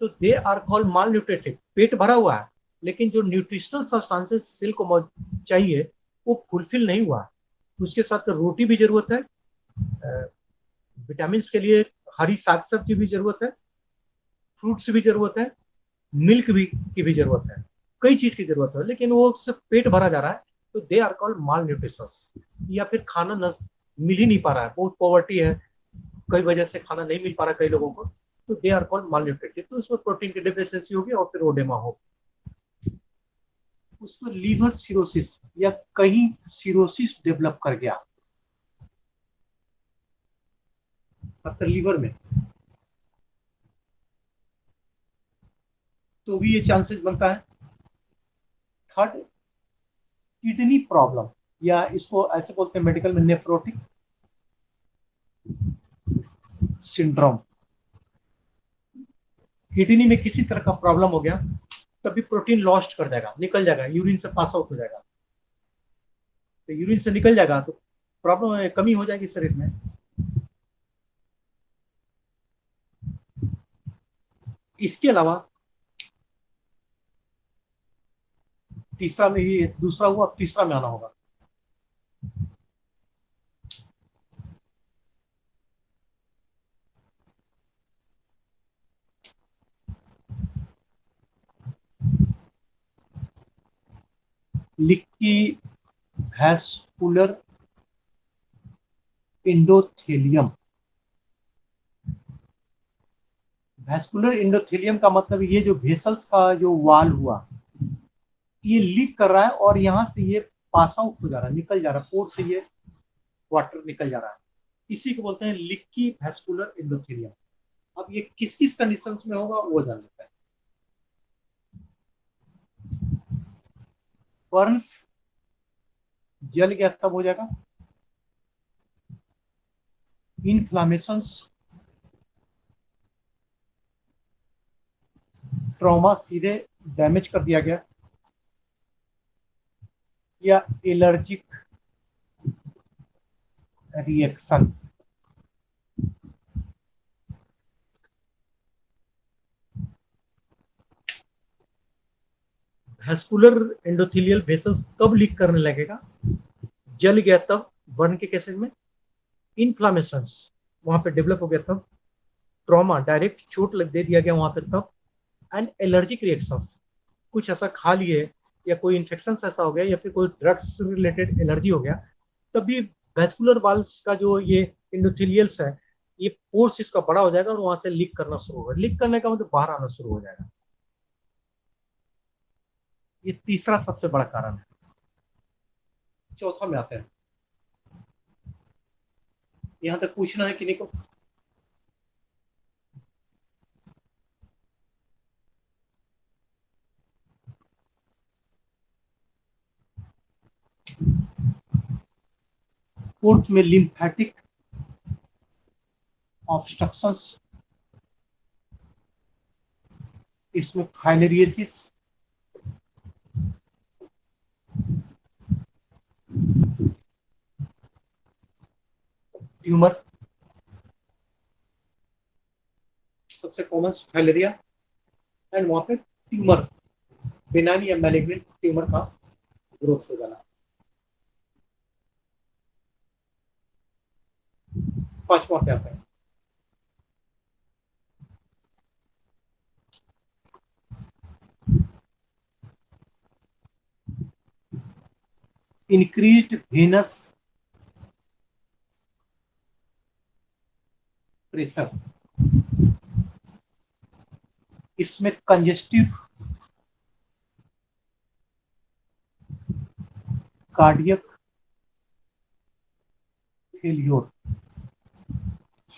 तो they are called malnutritive. पेट भरा हुआ है लेकिन जो न्यूट्रिशनल सब्सटेंसेस सेल को चाहिए वो फुलफिल नहीं हुआ। उसके साथ रोटी भी जरूरत है, विटामिन के लिए हरी साग सब्जी भी जरूरत है, फ्रूट्स भी जरूरत है, मिल्क भी की भी जरूरत है, कई चीज की जरूरत है, लेकिन वो सिर्फ पेट भरा जा रहा है, तो they are called malnutrition. या फिर खाना न मिल ही नहीं पा रहा है, बहुत पॉवर्टी है, कई वजह से खाना नहीं मिल पा रहा कई लोगों को, तो they are called malnutritive. तो उसमें प्रोटीन की डिफिशियंसी होगी और फिर ओडेमा हो। उसमें लीवर सिरोसिस या कहीं सिरोसिस डेवलप कर गया खासकर लीवर में, तो भी ये चांसेस बनता है। थर्ड, किडनी प्रॉब्लम, या इसको ऐसे बोलते हैं मेडिकल में नेफ्रोटिक सिंड्रोम। किडनी में किसी तरह का प्रॉब्लम हो गया तभी प्रोटीन लॉस्ट कर जाएगा, निकल जाएगा, यूरिन से पास आउट हो जाएगा, तो यूरिन से निकल जाएगा तो प्रॉब्लम कमी हो जाएगी शरीर में। इसके अलावा तीसरा में ही दूसरा हुआ, अब तीसरा में आना होगा। Likki vascular endothelium. Vascular endothelium का मतलब ये जो वेसल्स का जो वाल हुआ, ये लीक कर रहा है और यहां से ये पास आउट हो जा रहा है, निकल जा रहा है, पोर से ये वाटर निकल जा रहा है। इसी को बोलते हैं लिक्की वैस्कुलर एंडोथेलियम। अब ये किस किस कंडीशन में होगा वो जान लेते हैं। बर्न्स, जल गया तब हो जाएगा। इन्फ्लामेशन, ट्रॉमा, सीधे डैमेज कर दिया गया, या allergic reaction. Vascular endothelial vessels कब लीक करने लगेगा? जल गया तब, बर्न के केसेस में। इन्फ्लामेशन वहां पे डेवलप हो गया तब। ट्रॉमा, डायरेक्ट चोट लग दे दिया गया वहां पे तब। एंड एलर्जिक रिएक्शंस, कुछ ऐसा खा लिए या कोई इन्फेक्शन ऐसा हो गया या फिर कोई ड्रग्स रिलेटेड एलर्जी हो गया, तभी वैस्कुलर वाल्स का जो ये इंडोथेलियल्स है, ये पोर्स इसका बड़ा हो जाएगा और वहां से लीक करना शुरू होगा। लीक करने का मतलब बाहर आना शुरू हो जाएगा। ये तीसरा सबसे बड़ा कारण है। चौथा में आते हैं। यहां तक पूछना है किन्हीं को? फोर्थ में लिम्फेटिक ऑब्स्ट्रक्शंस, इसमें फाइलेरियसिस, ट्यूमर, सबसे कॉमन फाइलेरिया, एंड वहां पे ट्यूमर, बेनाइन या मैलिग्नेंट ट्यूमर का ग्रोथ हो जाना। पांचवा पे आता है। इंक्रीज्ड वेनस प्रेशर, इसमें कंजेस्टिव कार्डियक फेलियोर,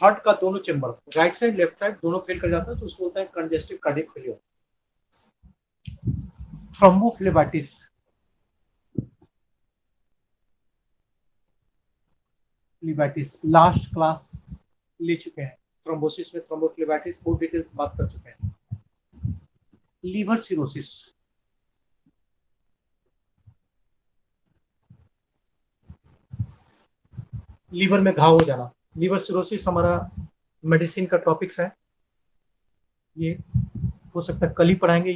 हार्ट का दोनों chamber, right side left side दोनों फेल कर जाता है तो उसको बोलते हैं congestive cardiac failure. Thrombophlebitis, phlebitis last class ले चुके हैं। थ्रोम्बोसिस में थ्रोम्बोफ्लेबाइटिस बहुत डिटेल्स बात कर चुके हैं। लीवर सिरोसिस, लीवर में घाव हो जाना। लीवर सिरोसिस हमारा मेडिसिन का टॉपिक्स है, ये हो सकता है कल ही पढ़ाएंगे।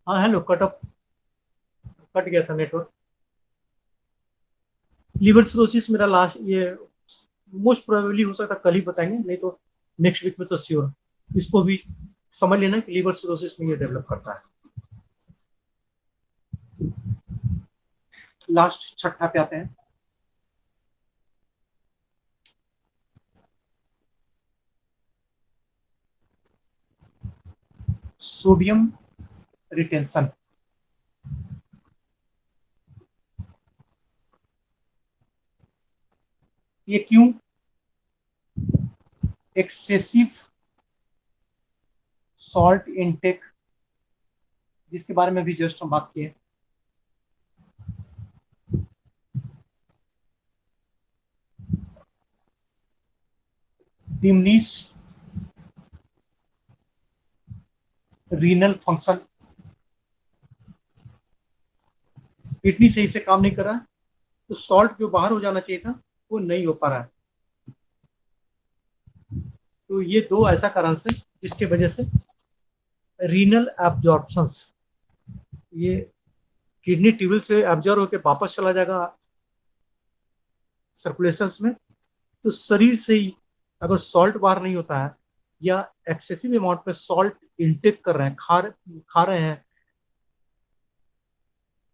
हाँ हेलो, कट गया था नेटवर्क। लिवर सिरोसिस मेरा लास्ट ये मोस्ट प्रोबेबली हो सकता है कल ही बताएंगे, नहीं तो नेक्स्ट वीक में तो श्योर। इसको भी समझ लेना कि लिवर सिरोसिस में ये डेवलप करता है। लास्ट छठा पे आते हैं। Sodium retention. ये क्यों? एक्सेसिव सॉल्ट इनटेक, जिसके बारे में भी जस्ट हम बात किए। डिमनिश रीनल फंक्शन, किडनी सही से काम नहीं कर रहा है, तो सॉल्ट जो बाहर हो जाना चाहिए था वो नहीं हो पा रहा है। तो ये दो ऐसा कारण से जिसकी वजह से रीनल एब्जॉर्प्शंस, ये किडनी ट्यूबल से एब्जॉर्ब होकर वापस चला जाएगा सर्कुलेशन में। तो शरीर से ही अगर सॉल्ट बाहर नहीं होता है, या एक्सेसिव अमाउंट में सॉल्ट इंटेक कर रहे हैं, खा रहे हैं,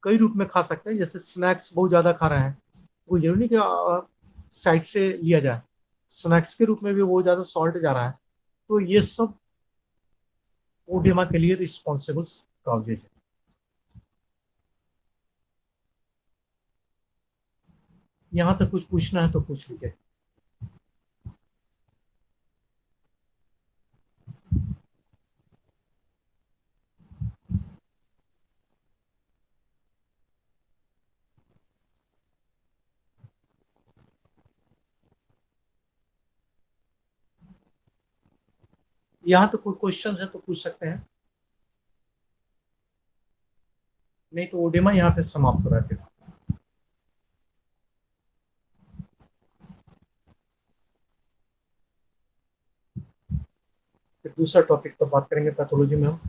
कई रूप में खा सकते हैं। जैसे स्नैक्स बहुत ज्यादा खा रहे हैं, वो जरूरी नहीं कि साइड से लिया जाए, स्नैक्स के रूप में भी बहुत ज्यादा सॉल्ट जा रहा है। तो ये सब ओडेमा के लिए रिस्पॉन्सिबल कॉजेज है। यहाँ तक कुछ पूछना है तो पूछ लीजिए। यहाँ तो कोई क्वेश्चन है तो पूछ सकते हैं, नहीं तो ओडेमा यहाँ पे समाप्त हो रहा है। फिर दूसरा टॉपिक पर बात करेंगे पैथोलॉजी में हम।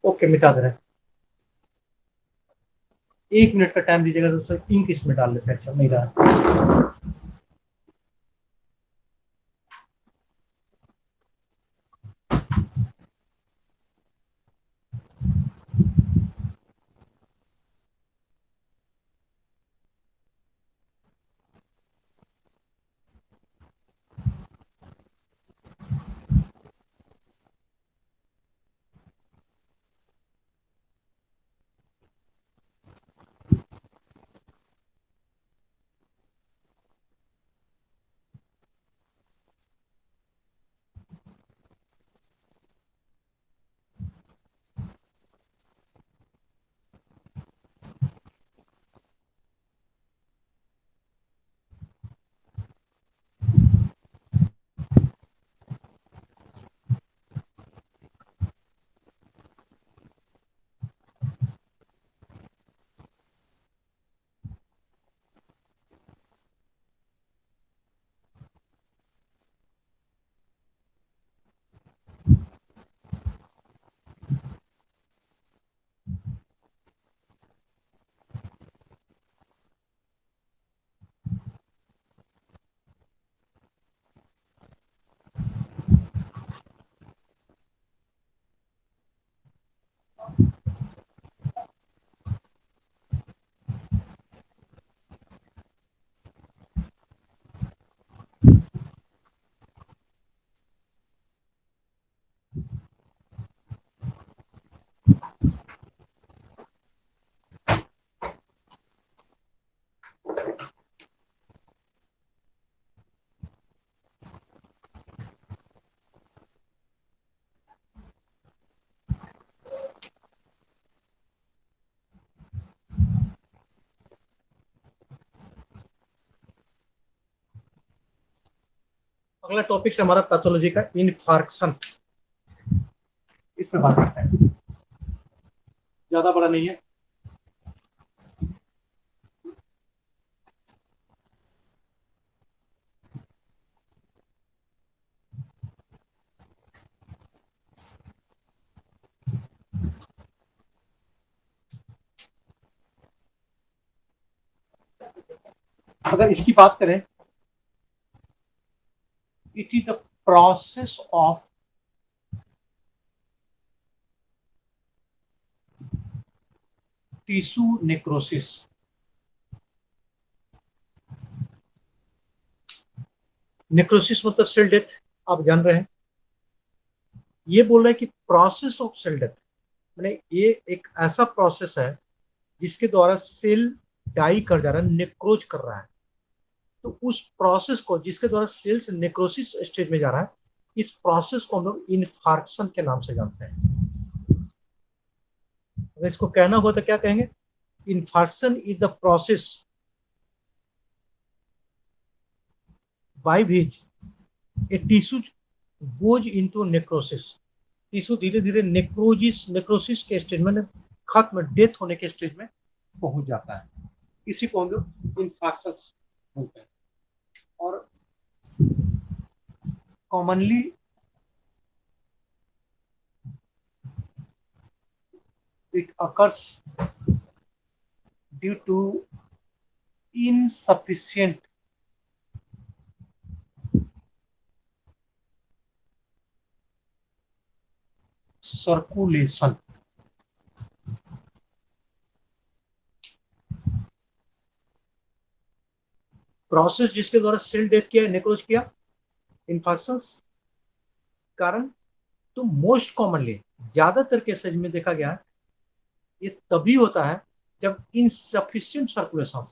ओके, मिटा दे रहे हैं। 1 मिनट का टाइम दीजिएगा तो सर इंक इसमें डाल लेते हैं। अच्छा नहीं रहा। अगला टॉपिक है हमारा पैथोलॉजी का इन्फार्क्शन। इस पे बात करते हैं, ज्यादा बड़ा नहीं है। अगर इसकी बात करें, it is the process of tissue necrosis. Necrosis मतलब सेल डेथ, आप जान रहे हैं। ये बोल रहे हैं कि प्रोसेस ऑफ सेल डेथ, मैंने ये एक ऐसा प्रोसेस है जिसके द्वारा सेल डाई कर जा रहा है, नेक्रोज कर रहा है। तो उस प्रोसेस को, जिसके द्वारा सेल्स नेक्रोसिस स्टेज में जा रहा है, इस प्रोसेस को हम लोग इन्फार्क्शन के नाम से जानते हैं। अगर इसको कहना हो तो क्या कहेंगे? Infarction is the process by which a tissue goes into necrosis. Tissue धीरे धीरे नेक्रोसिस के स्टेज में, खत्म, डेथ होने के स्टेज में पहुंच जाता है। इसी को हम लोग इन्फार्क्शन बोलते हैं। और commonly it occurs due to insufficient circulation। Process जिसके द्वारा सेल डेथ किया, नेक्रोज किया, इन्फेक्शन कारण। तो मोस्ट कॉमनली, ज्यादातर केसेज में देखा गया, ये तभी होता है जब इनसफिशिएंट सर्कुलेशन,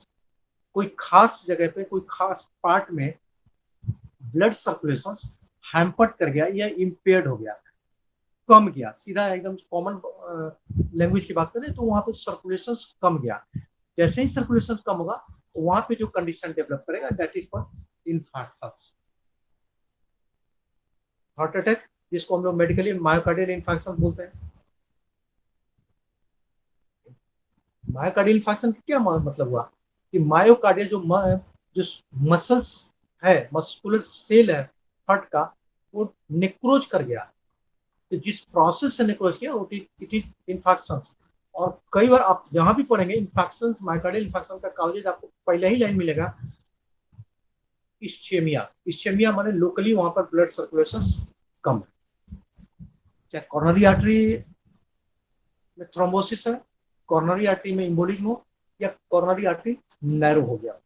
कोई खास जगह पे, कोई खास पार्ट में ब्लड सर्कुलेशन हैम्पर्ड कर गया या इम्पेयर्ड हो गया, कम गया। सीधा एकदम कॉमन लैंग्वेज की बात करें तो वहां पे सर्कुलेशन कम गया। जैसे ही सर्कुलेशन कम होगा तो वहां पे जो कंडीशन डेवलप करेगा, that is for infarction. Heart attack, जिसको हम लोग मेडिकली मायोकार्डियल इन्फार्क्शन बोलते हैं। मायोकार्डियल इन्फार्क्शन का क्या मतलब हुआ कि मायोकार्डियल जो मसल्स है, मस्कुलर सेल है हार्ट का, वो नेक्रोज कर गया। तो जिस प्रोसेस से नेक्रोज किया वो इट इज इन्फार्क्शन। और कई बार आप जहां भी पढ़ेंगे इन्फार्क्शन, मायोकार्डियल इन्फार्क्शन का कवरेज आपको पहले ही लाइन मिलेगा, इस्चेमिया। इस्चेमिया माने लोकली वहां पर ब्लड सर्कुलेशन कम है। चाहे कॉर्नरी आर्टरी में थ्रोम्बोसिस है, कॉर्नरी आर्टरी में इम्बोलिज्म हो, या कॉर्नरी आर्टरी नैरो हो गया।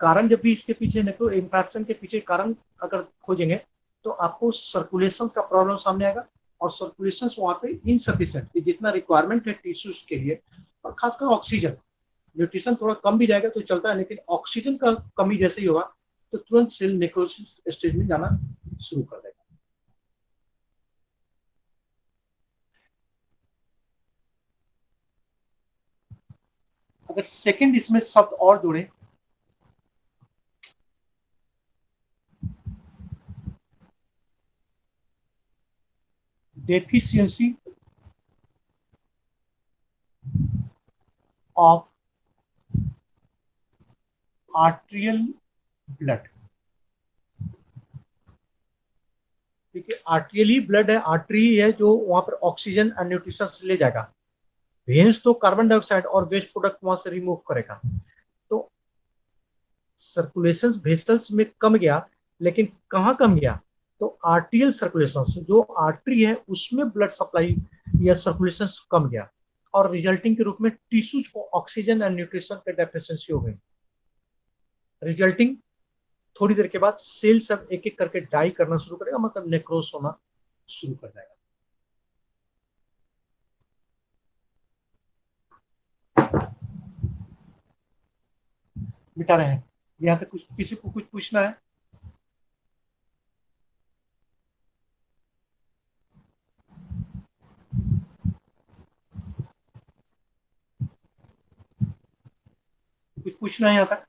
कारण जब भी इसके पीछे नेक्रो इन्फेक्शन के पीछे कारण अगर खोजेंगे तो आपको सर्कुलेशन का प्रॉब्लम सामने आएगा। और सर्कुलेशन वहां पे इनसफिशिएंट, जितना रिक्वायरमेंट है टिश्यूज के लिए, और खासकर ऑक्सीजन, न्यूट्रिशन थोड़ा कम भी जाएगा तो चलता है, लेकिन ऑक्सीजन का कमी जैसे ही होगा तो तुरंत सेल नेक्रोसिस स्टेज में जाना शुरू कर देगा। अगर सेकंड इसमें शब्द और जोड़े, डेफिशिएंसी ऑफ आर्ट्रियल ब्लड। देखिए, आर्ट्रियल ही ब्लड है, आर्टरी ही है जो वहां पर ऑक्सीजन और न्यूट्रिशन ले जाएगा। वेन्स तो कार्बन डाइऑक्साइड और वेस्ट प्रोडक्ट वहां से रिमूव करेगा। तो सर्कुलेशन वेसल्स में कम गया, लेकिन कहाँ कम गया? तो आर्टियल सर्कुलेशन, जो आर्टरी है उसमें ब्लड सप्लाई या सर्कुलेशन कम गया, और रिजल्टिंग के रूप में टिश्यूज को ऑक्सीजन एंड न्यूट्रिशन का डेफिशिएंसी हो गई। रिजल्टिंग, थोड़ी देर के बाद सेल सब एक एक करके डाई करना शुरू करेगा, मतलब नेक्रोस होना शुरू कर जाएगा। मिटा रहे हैं। यहाँ पे कुछ किसी को कुछ पूछना है? कुछ पूछना है यहाँ तक?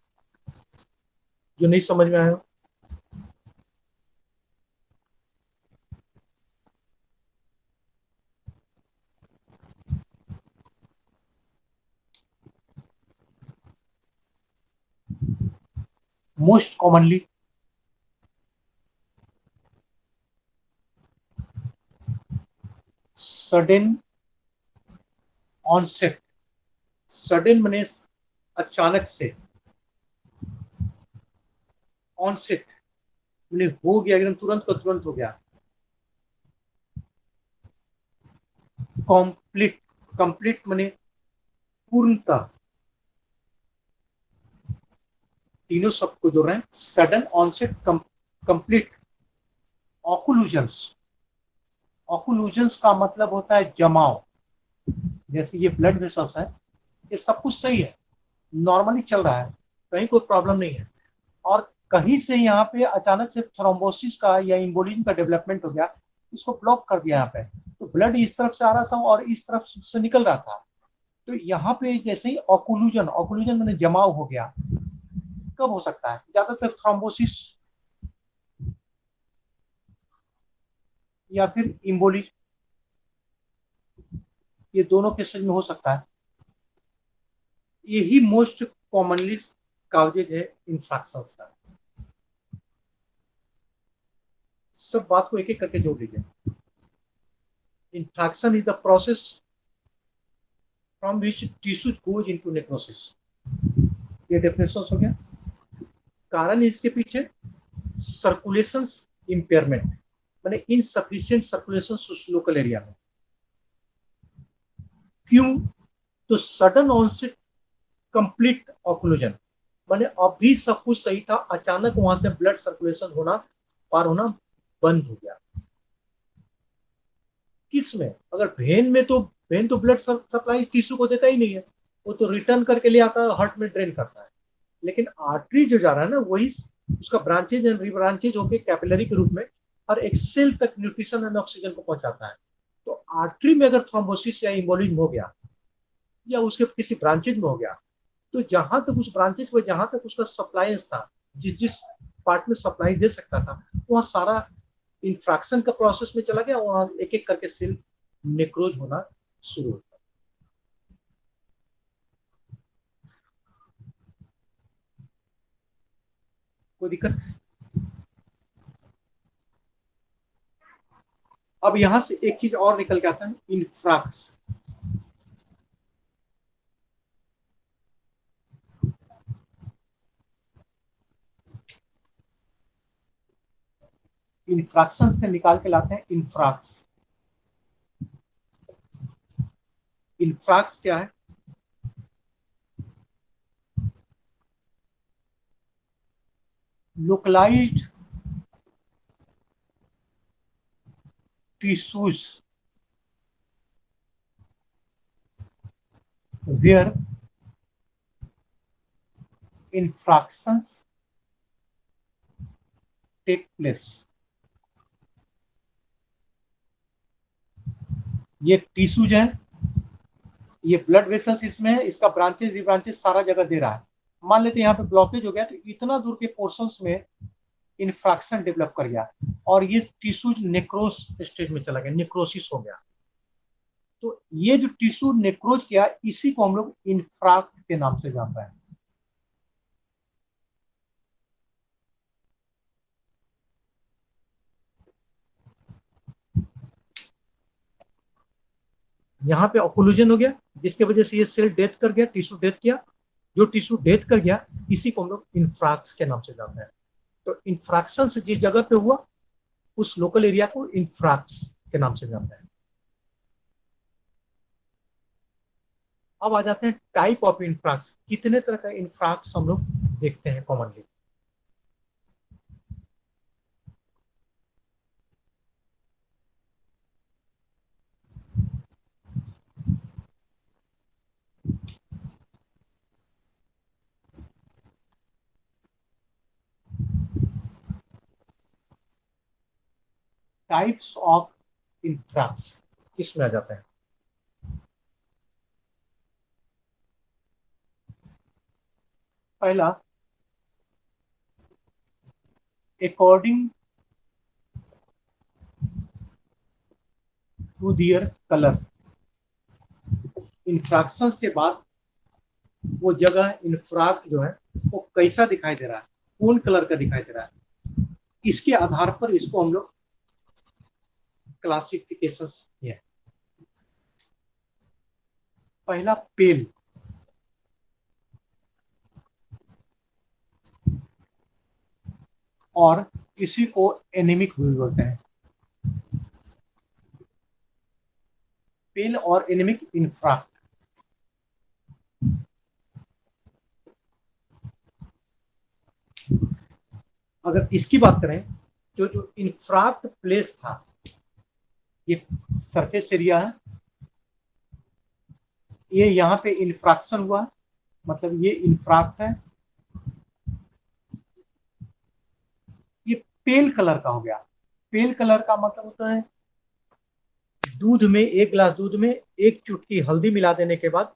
जो नहीं समझ में आया। Most commonly sudden onset, sudden मने अचानक से, ऑनसेट मने हो गया एकदम तुरंत का तुरंत हो गया। कंप्लीट, कंप्लीट मने पूर्णता, तीनों सबको जोड़ रहे हैं। सडन ऑनसेट, कंप्लीट, ऑक्लूजन्स, ऑक्लूजन्स का मतलब होता है जमाव। जैसे ये ब्लड वेसल्स है, ये सब कुछ सही है, नॉर्मली चल रहा है, कहीं कोई प्रॉब्लम नहीं है, और कहीं से यहाँ पे अचानक से थ्रोम्बोसिस का या इम्बोलिज्म का डेवलपमेंट हो गया, इसको ब्लॉक कर दिया यहाँ पे। तो ब्लड इस तरफ से आ रहा था और इस तरफ से निकल रहा था। तो यहाँ पे जैसे ही ऑक्लूजन, ऑक्लूजन मैंने जमाव हो गया, कब हो सकता है? ज्यादातर थ्रोम्बोसिस या फिर इम्बोलिज्म, ये दोनों केसेज में हो सकता है। यही मोस्ट कॉमनली काउजेज है इंफ्रैक्शंस का। सब बात को एक एक करके जोड़ लीजिए। Infraction is the process from which tissue goes into necrosis. ये डेफिनेशन हो गया। कारण इसके पीछे सर्कुलेशन इंपेयरमेंट, माने इनसफिशिएंट सर्कुलेशन लोकल एरिया में। क्यों? तो सडन ऑनसेट कंप्लीट ऑक्लूजन, माने अभी सब कुछ सही था, अचानक वहां से ब्लड सर्कुलेशन होना, पार होना बंद हो गया। किस में? अगर वेन में, तो वेन तो ब्लड सप्लाई टिश्यू को देता ही नहीं है, वो तो रिटर्न करके ले आता है, हार्ट में ड्रेन करता है। लेकिन आर्टरी जो जा रहा है ना, वही उसका ब्रांचेज एंड रिब्रांचेज होकर कैपिलरी के रूप में हर एक सेल तक न्यूट्रिशन एंड ऑक्सीजन को पहुंचाता है। तो आर्टरी में अगर थ्रोम्बोसिस या इम्बोलिज्म हो गया, या उसके किसी ब्रांचेज में हो गया, तो जहां तक उस ब्रांचेज में, जहां तक उसका सप्लाई था, जिस जिस पार्ट में सप्लाई दे सकता था, वहां सारा इंफ्रैक्शन का प्रोसेस में चला गया, वहां एक एक करके सेल नेक्रोज होना शुरू होता। कोई दिक्कत? अब यहां से एक चीज और निकल के आता है, इंफ्राक्स। इंफ्रैक्शन से निकाल के लाते हैं इंफ्राक्स। इंफ्राक्स क्या है? Localized tissues where infractions take place। ये टिश्यूज है, ये ब्लड वेसल्स इसमें है, इसका ब्रांचेस रिब्रांचेस सारा जगह दे रहा है। मान लेते हैं यहाँ पे ब्लॉकेज हो गया, तो इतना दूर के पोर्शंस में इन्फ्रैक्शन डेवलप कर गया, और ये टिश्यूज नेक्रोस स्टेज में चला गया, नेक्रोसिस हो गया। तो ये जो टिश्यू नेक्रोज किया, इसी को हम लोग इन्फ्राक्ट के नाम से जानते हैं। यहाँ पे ऑक्लूजन हो गया, जिसकी वजह से ये सेल डेथ कर गया, टिश्यू डेथ किया। जो टिश्यू डेथ कर गया, इसी को हम लोग इंफ्राक्स के नाम से जानते हैं। तो इंफ्रैक्शन जिस जगह पे हुआ, उस लोकल एरिया को इंफ्रैक्स के नाम से जानते हैं। अब आ जाते हैं टाइप ऑफ इंफ्रैक्स। कितने तरह का इंफ्रैक्स हम लोग देखते हैं कॉमनली? टाइप्स ऑफ इंफ्रैक्स किसमें आ जाते हैं? पहला, अकॉर्डिंग टू दियर कलर, इंफ्रैक्शंस के बाद वो जगह इंफ्राक्ट जो है वो कैसा दिखाई दे रहा है, कौन कलर का दिखाई दे रहा है, इसके आधार पर इसको हम लोग क्लासिफिकेशंस किए। पहला पेल, और इसी को एनीमिक भी बोलते हैं। पेल और एनीमिक इंफ्राक्ट। अगर इसकी बात करें तो जो इंफ्राक्ट प्लेस था, ये सरफेस एरिया है, ये यहाँ पे इंफ्रैक्शन हुआ, मतलब ये इंफ्राक्ट है, ये पेल कलर का हो गया। पेल कलर का मतलब होता है दूध में, एक गिलास दूध में एक चुटकी हल्दी मिला देने के बाद,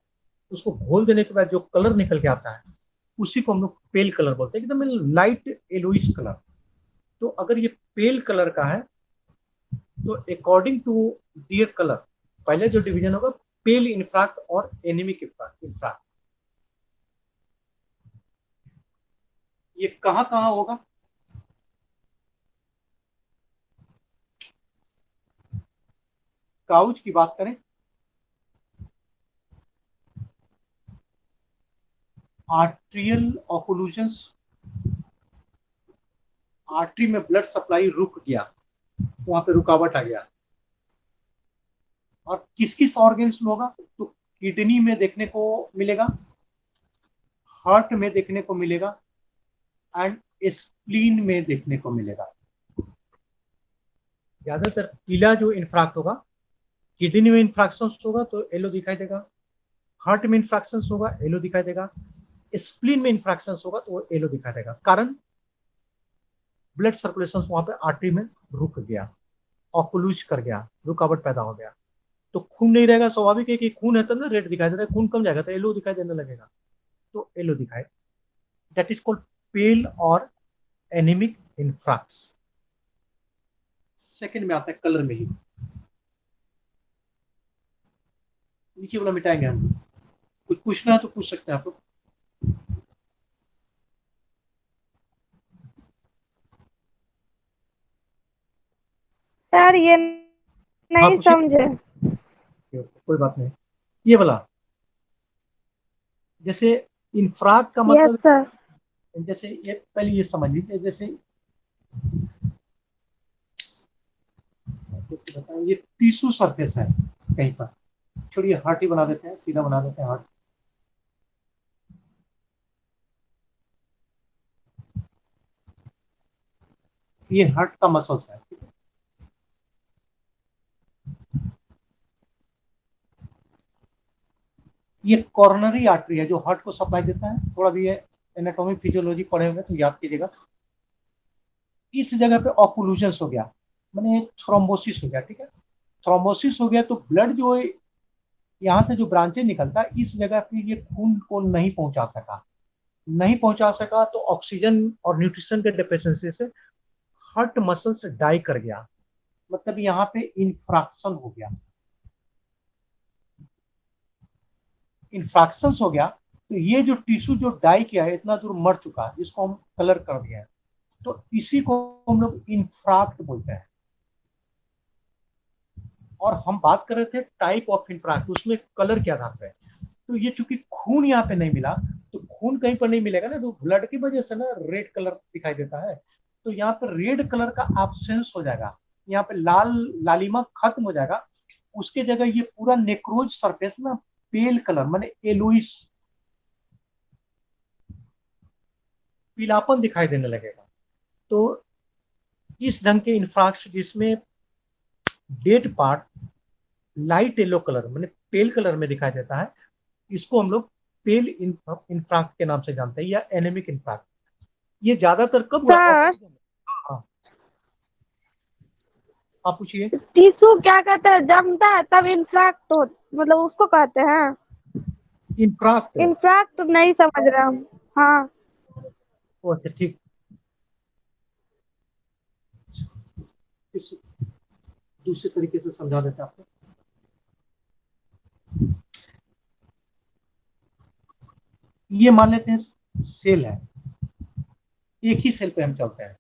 उसको घोल देने के बाद जो कलर निकल के आता है उसी को हम लोग पेल कलर बोलते हैं, एकदम लाइट येलोइश कलर। तो अगर ये पेल कलर का है तो अकॉर्डिंग टू दियर कलर पहले जो डिवीजन होगा पेल इंफ्राक्ट और एनीमिक इंफ्राक्ट। ये कहां कहां होगा? काउच की बात करें, आर्ट्रियल ऑक्लूजन्स, आर्टरी में ब्लड सप्लाई रुक गया, वहां पे रुकावट आ गया। और किस किस ऑर्गन्स में होगा? तो किडनी में देखने को मिलेगा, हार्ट में देखने को मिलेगा, एंड स्प्लीन में देखने को मिलेगा। ज्यादातर पीला जो इंफ्राक्ट होगा, किडनी में इंफ्रैक्शन होगा तो येलो दिखाई देगा, हार्ट में इंफ्रैक्शन होगा येलो दिखाई देगा, स्प्लीन में इंफ्रैक्शन होगा तो वो येलो दिखाई देगा। कारण ब्लड सर्कुलेशन वहां पे आर्टरी में रुक गया, ऑक्लूज कर गया, रुकावट पैदा हो गया। तो खून नहीं रहेगा, स्वाभाविक है कि खून है तब ना रेड दिखाई दे रहा है, खून कम जाएगा तो येलो दिखाई देने लगेगा, तो येलो दिखाई। दैट इज कॉल्ड पेल और एनीमिक इंफ्राक्स। सेकंड में आता है कलर में ही, नीचे वाला मिटाएंगे हम। कुछ पूछना है तो पूछ सकते हैं आप लोग। सर ये हाँ नहीं पूछिए, समझे। कोई बात नहीं। ये वाला जैसे इंफ्राक्ट का यस मतलब, सर। जैसे ये पहले ये समझ लीजिए, जैसे बताएं, ये टिश्यू सरफेस है कहीं पर, छोड़िए हार्ट ही बना देते हैं, सीधा बना देते हैं हार्ट। ये हार्ट का मसल्स है, ये कॉर्नरी आर्टरी है जो हार्ट को सप्लाई देता है। थोड़ा भी ये एनाटॉमी फिजियोलॉजी पढ़े होंगे तो याद कीजिएगा। इस जगह पे ऑक्लूजन हो गया, मैंने थ्रोम्बोसिस हो गया, ठीक है। थ्रोम्बोसिस हो गया तो ब्लड जो यहाँ से जो ब्रांचेज निकलता है इस जगह पे ये खून को नहीं पहुंचा सका, नहीं पहुंचा सका तो ऑक्सीजन और न्यूट्रिशन के डेफिशिएंसी से हार्ट मसल्स डाई कर गया, मतलब यहाँ पे इंफ्रैक्शन हो गया। इंफ्रैक्शन हो गया तो ये जो टिश्यू जो डाई किया है इतना दूर मर चुका है, जिसको हम कलर कर दिया है, तो इसी को हम लोग इंफ्राक्ट बोलते हैं। और हम बात कर रहे थे टाइप ऑफ इंफ्राक्ट, उसमें कलर के आधार पे। तो ये चूंकि खून यहाँ पे नहीं मिला, तो खून कहीं पर नहीं मिलेगा ना, तो ब्लड की वजह से ना रेड कलर दिखाई देता है, तो यहाँ पर रेड कलर का एब्सेंस हो जाएगा, यहाँ पे लाल लालिमा खत्म हो जाएगा। उसके जगह ये पूरा नेक्रोज सरफेस ना पेल कलर माने एलोइस पीलापन दिखाई देने लगेगा। तो इस ढंग के इंफ्राक्ट जिसमें dead part light yellow colour माने पेल कलर में दिखाई देता है, इसको हम लोग पेल इंफ्राक्ट के नाम से जानते हैं, या एनेमिक इंफ्राक्ट। ये ज्यादातर कब हुआ? सर हाँ, आप पूछिए। टिश्यू क्या कहते हैं, जमता है तब इंफ्रैक्ट हो, मतलब उसको कहते हैं। इंफ्राक्ट, इंफ्रैक्ट तो नहीं समझ रहे हम। हाँ। अच्छा ठीक। किस दूसरे तरीके से समझा देते हैं आपको। ये मान लेते हैं सेल है, एक ही सेल पे हम चलते हैं।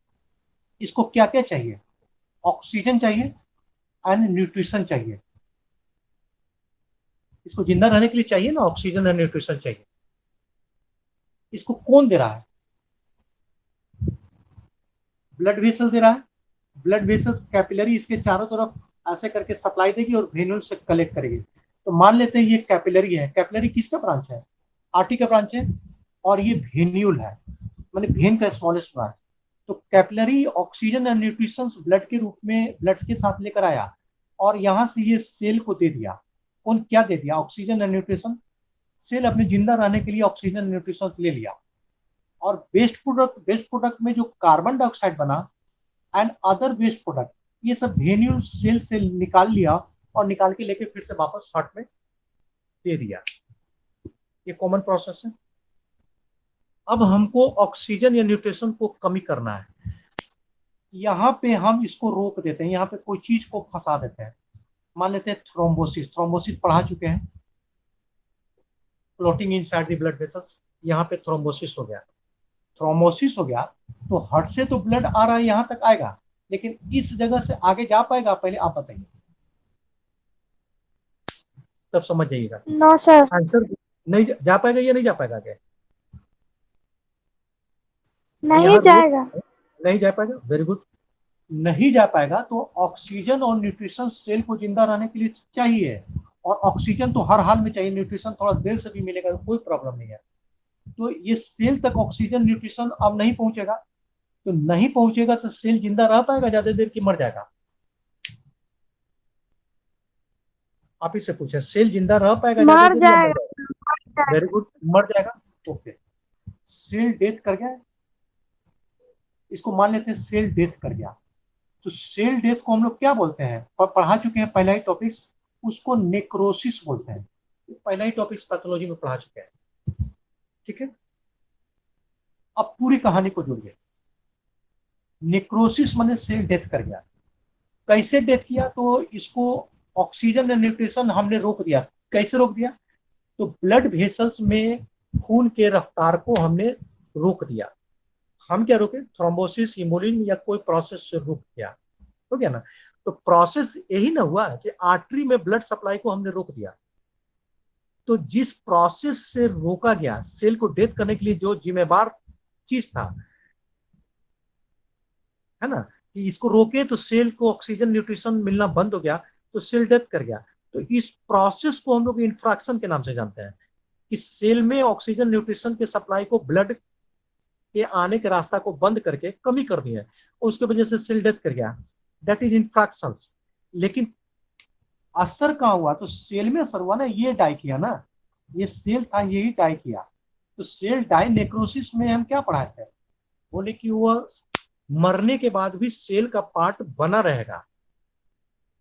इसको क्या क्या चाहिए? ऑक्सीजन चाहिए एंड न्यूट्रिशन चाहिए। इसको जिंदा रहने के लिए चाहिए ना, ऑक्सीजन एंड न्यूट्रिशन चाहिए। इसको कौन दे रहा है? ब्लड वेसल दे रहा है। ब्लड वेसल्स कैपिलरी इसके चारों तरफ ऐसे करके सप्लाई देगी और वेन्यूल से कलेक्ट करेगी। तो मान लेते हैं ये कैपिलरी है। कैपिलरी किसका ब्रांच है? आर्टरी का ब्रांच है। और ये वेन्यूल है, माने वेन का स्मॉलेस्ट ब्रांच। तो capillary oxygen and nutrition blood के रूप में ब्लड के साथ लेकर आया और यहां से ये सेल को दे दिया। कौन क्या दे दिया? Oxygen and nutrition. सेल अपने जिंदा रहने के लिए ऑक्सीजन एंड न्यूट्रिशन ले लिया और वेस्ट प्रोडक्ट में जो कार्बन डाइऑक्साइड बना एंड अदर वेस्ट प्रोडक्ट, ये सब वेन्यूल सेल से निकाल लिया और निकाल के लेके फिर से वापस हार्ट में दे दिया। ये कॉमन प्रोसेस है। अब हमको ऑक्सीजन या न्यूट्रिशन को कमी करना है। यहाँ पे हम इसको रोक देते हैं, यहाँ पे कोई चीज को फंसा देते हैं। मान लेते हैं थ्रोम्बोसिस। थ्रोम्बोसिस पढ़ा चुके हैं, clotting inside the blood vessels. यहाँ पे थ्रोम्बोसिस हो गया। थ्रोम्बोसिस हो गया तो हार्ट से तो ब्लड आ रहा है, यहाँ तक आएगा, लेकिन इस जगह से आगे जा पाएगा? पहले आप बताइए, तब समझ जाइएगा। No sir. आंसर नहीं जा पाएगा या नहीं जा पाएगा? क्या नहीं यहाँ जाएगा। नहीं जा पाएगा? Very good. नहीं जा पाएगा तो ऑक्सीजन और न्यूट्रिशन सेल को जिंदा रहने के लिए चाहिए, और ऑक्सीजन तो हर हाल में चाहिए, न्यूट्रिशन थोड़ा देर से भी मिलेगा तो कोई प्रॉब्लम नहीं है। तो ये सेल तक ऑक्सीजन न्यूट्रिशन अब नहीं पहुंचेगा। तो नहीं पहुंचेगा तो सेल जिंदा रह पाएगा ज्यादा देर की मर जाएगा? आप इससे पूछे, सेल जिंदा रह पाएगा ज्यादा मर देर या मर जाएगा। जाएगा? वेरी गुड, मर जाएगा। ओके, सेल डेथ कर गया, इसको मान लेते हैं सेल डेथ कर गया। तो सेल डेथ को हम लोग क्या बोलते हैं? पढ़ा चुके हैं पहला ही टॉपिक, उसको नेक्रोसिस बोलते हैं। पहला ही टॉपिक पैथोलॉजी में पढ़ा चुके हैं, ठीक है। अब पूरी कहानी को जोड़िए। नेक्रोसिस माने सेल डेथ कर गया। कैसे डेथ किया? तो इसको ऑक्सीजन एंड न्यूट्रिशन हमने रोक दिया। कैसे रोक दिया? तो ब्लड वेसल्स में खून के रफ्तार को हमने रोक दिया। हम क्या रोके? थ्रोम्बोसिस, इमोलिन या कोई प्रोसेस से रोक दिया। हो गया ना? तो प्रोसेस यही ना हुआ कि आर्टरी में ब्लड सप्लाई को हमने रोक दिया। तो जिस प्रोसेस से रोका गया, सेल को डेथ करने के लिए जो जिम्मेवार चीज था, है ना, कि इसको रोके तो सेल को ऑक्सीजन न्यूट्रिशन मिलना बंद हो गया, तो सेल डेथ कर गया। तो इस प्रोसेस को हम लोग इंफ्रैक्शन के नाम से जानते हैं, कि सेल में ऑक्सीजन न्यूट्रिशन के सप्लाई को, ब्लड के आने के रास्ता को बंद करके कमी कर दी है, उसके वजह से सेल डेथ कर गया। That is infraction. लेकिन असर कहाँ हुआ? तो सेल में असर हुआ ना, ये डाई किया ना, ये सेल था यही डाई किया। तो सेल डाई नेक्रोसिस में हम क्या पढ़ाए थे? बोले कि वह मरने के बाद भी सेल का पार्ट बना रहेगा,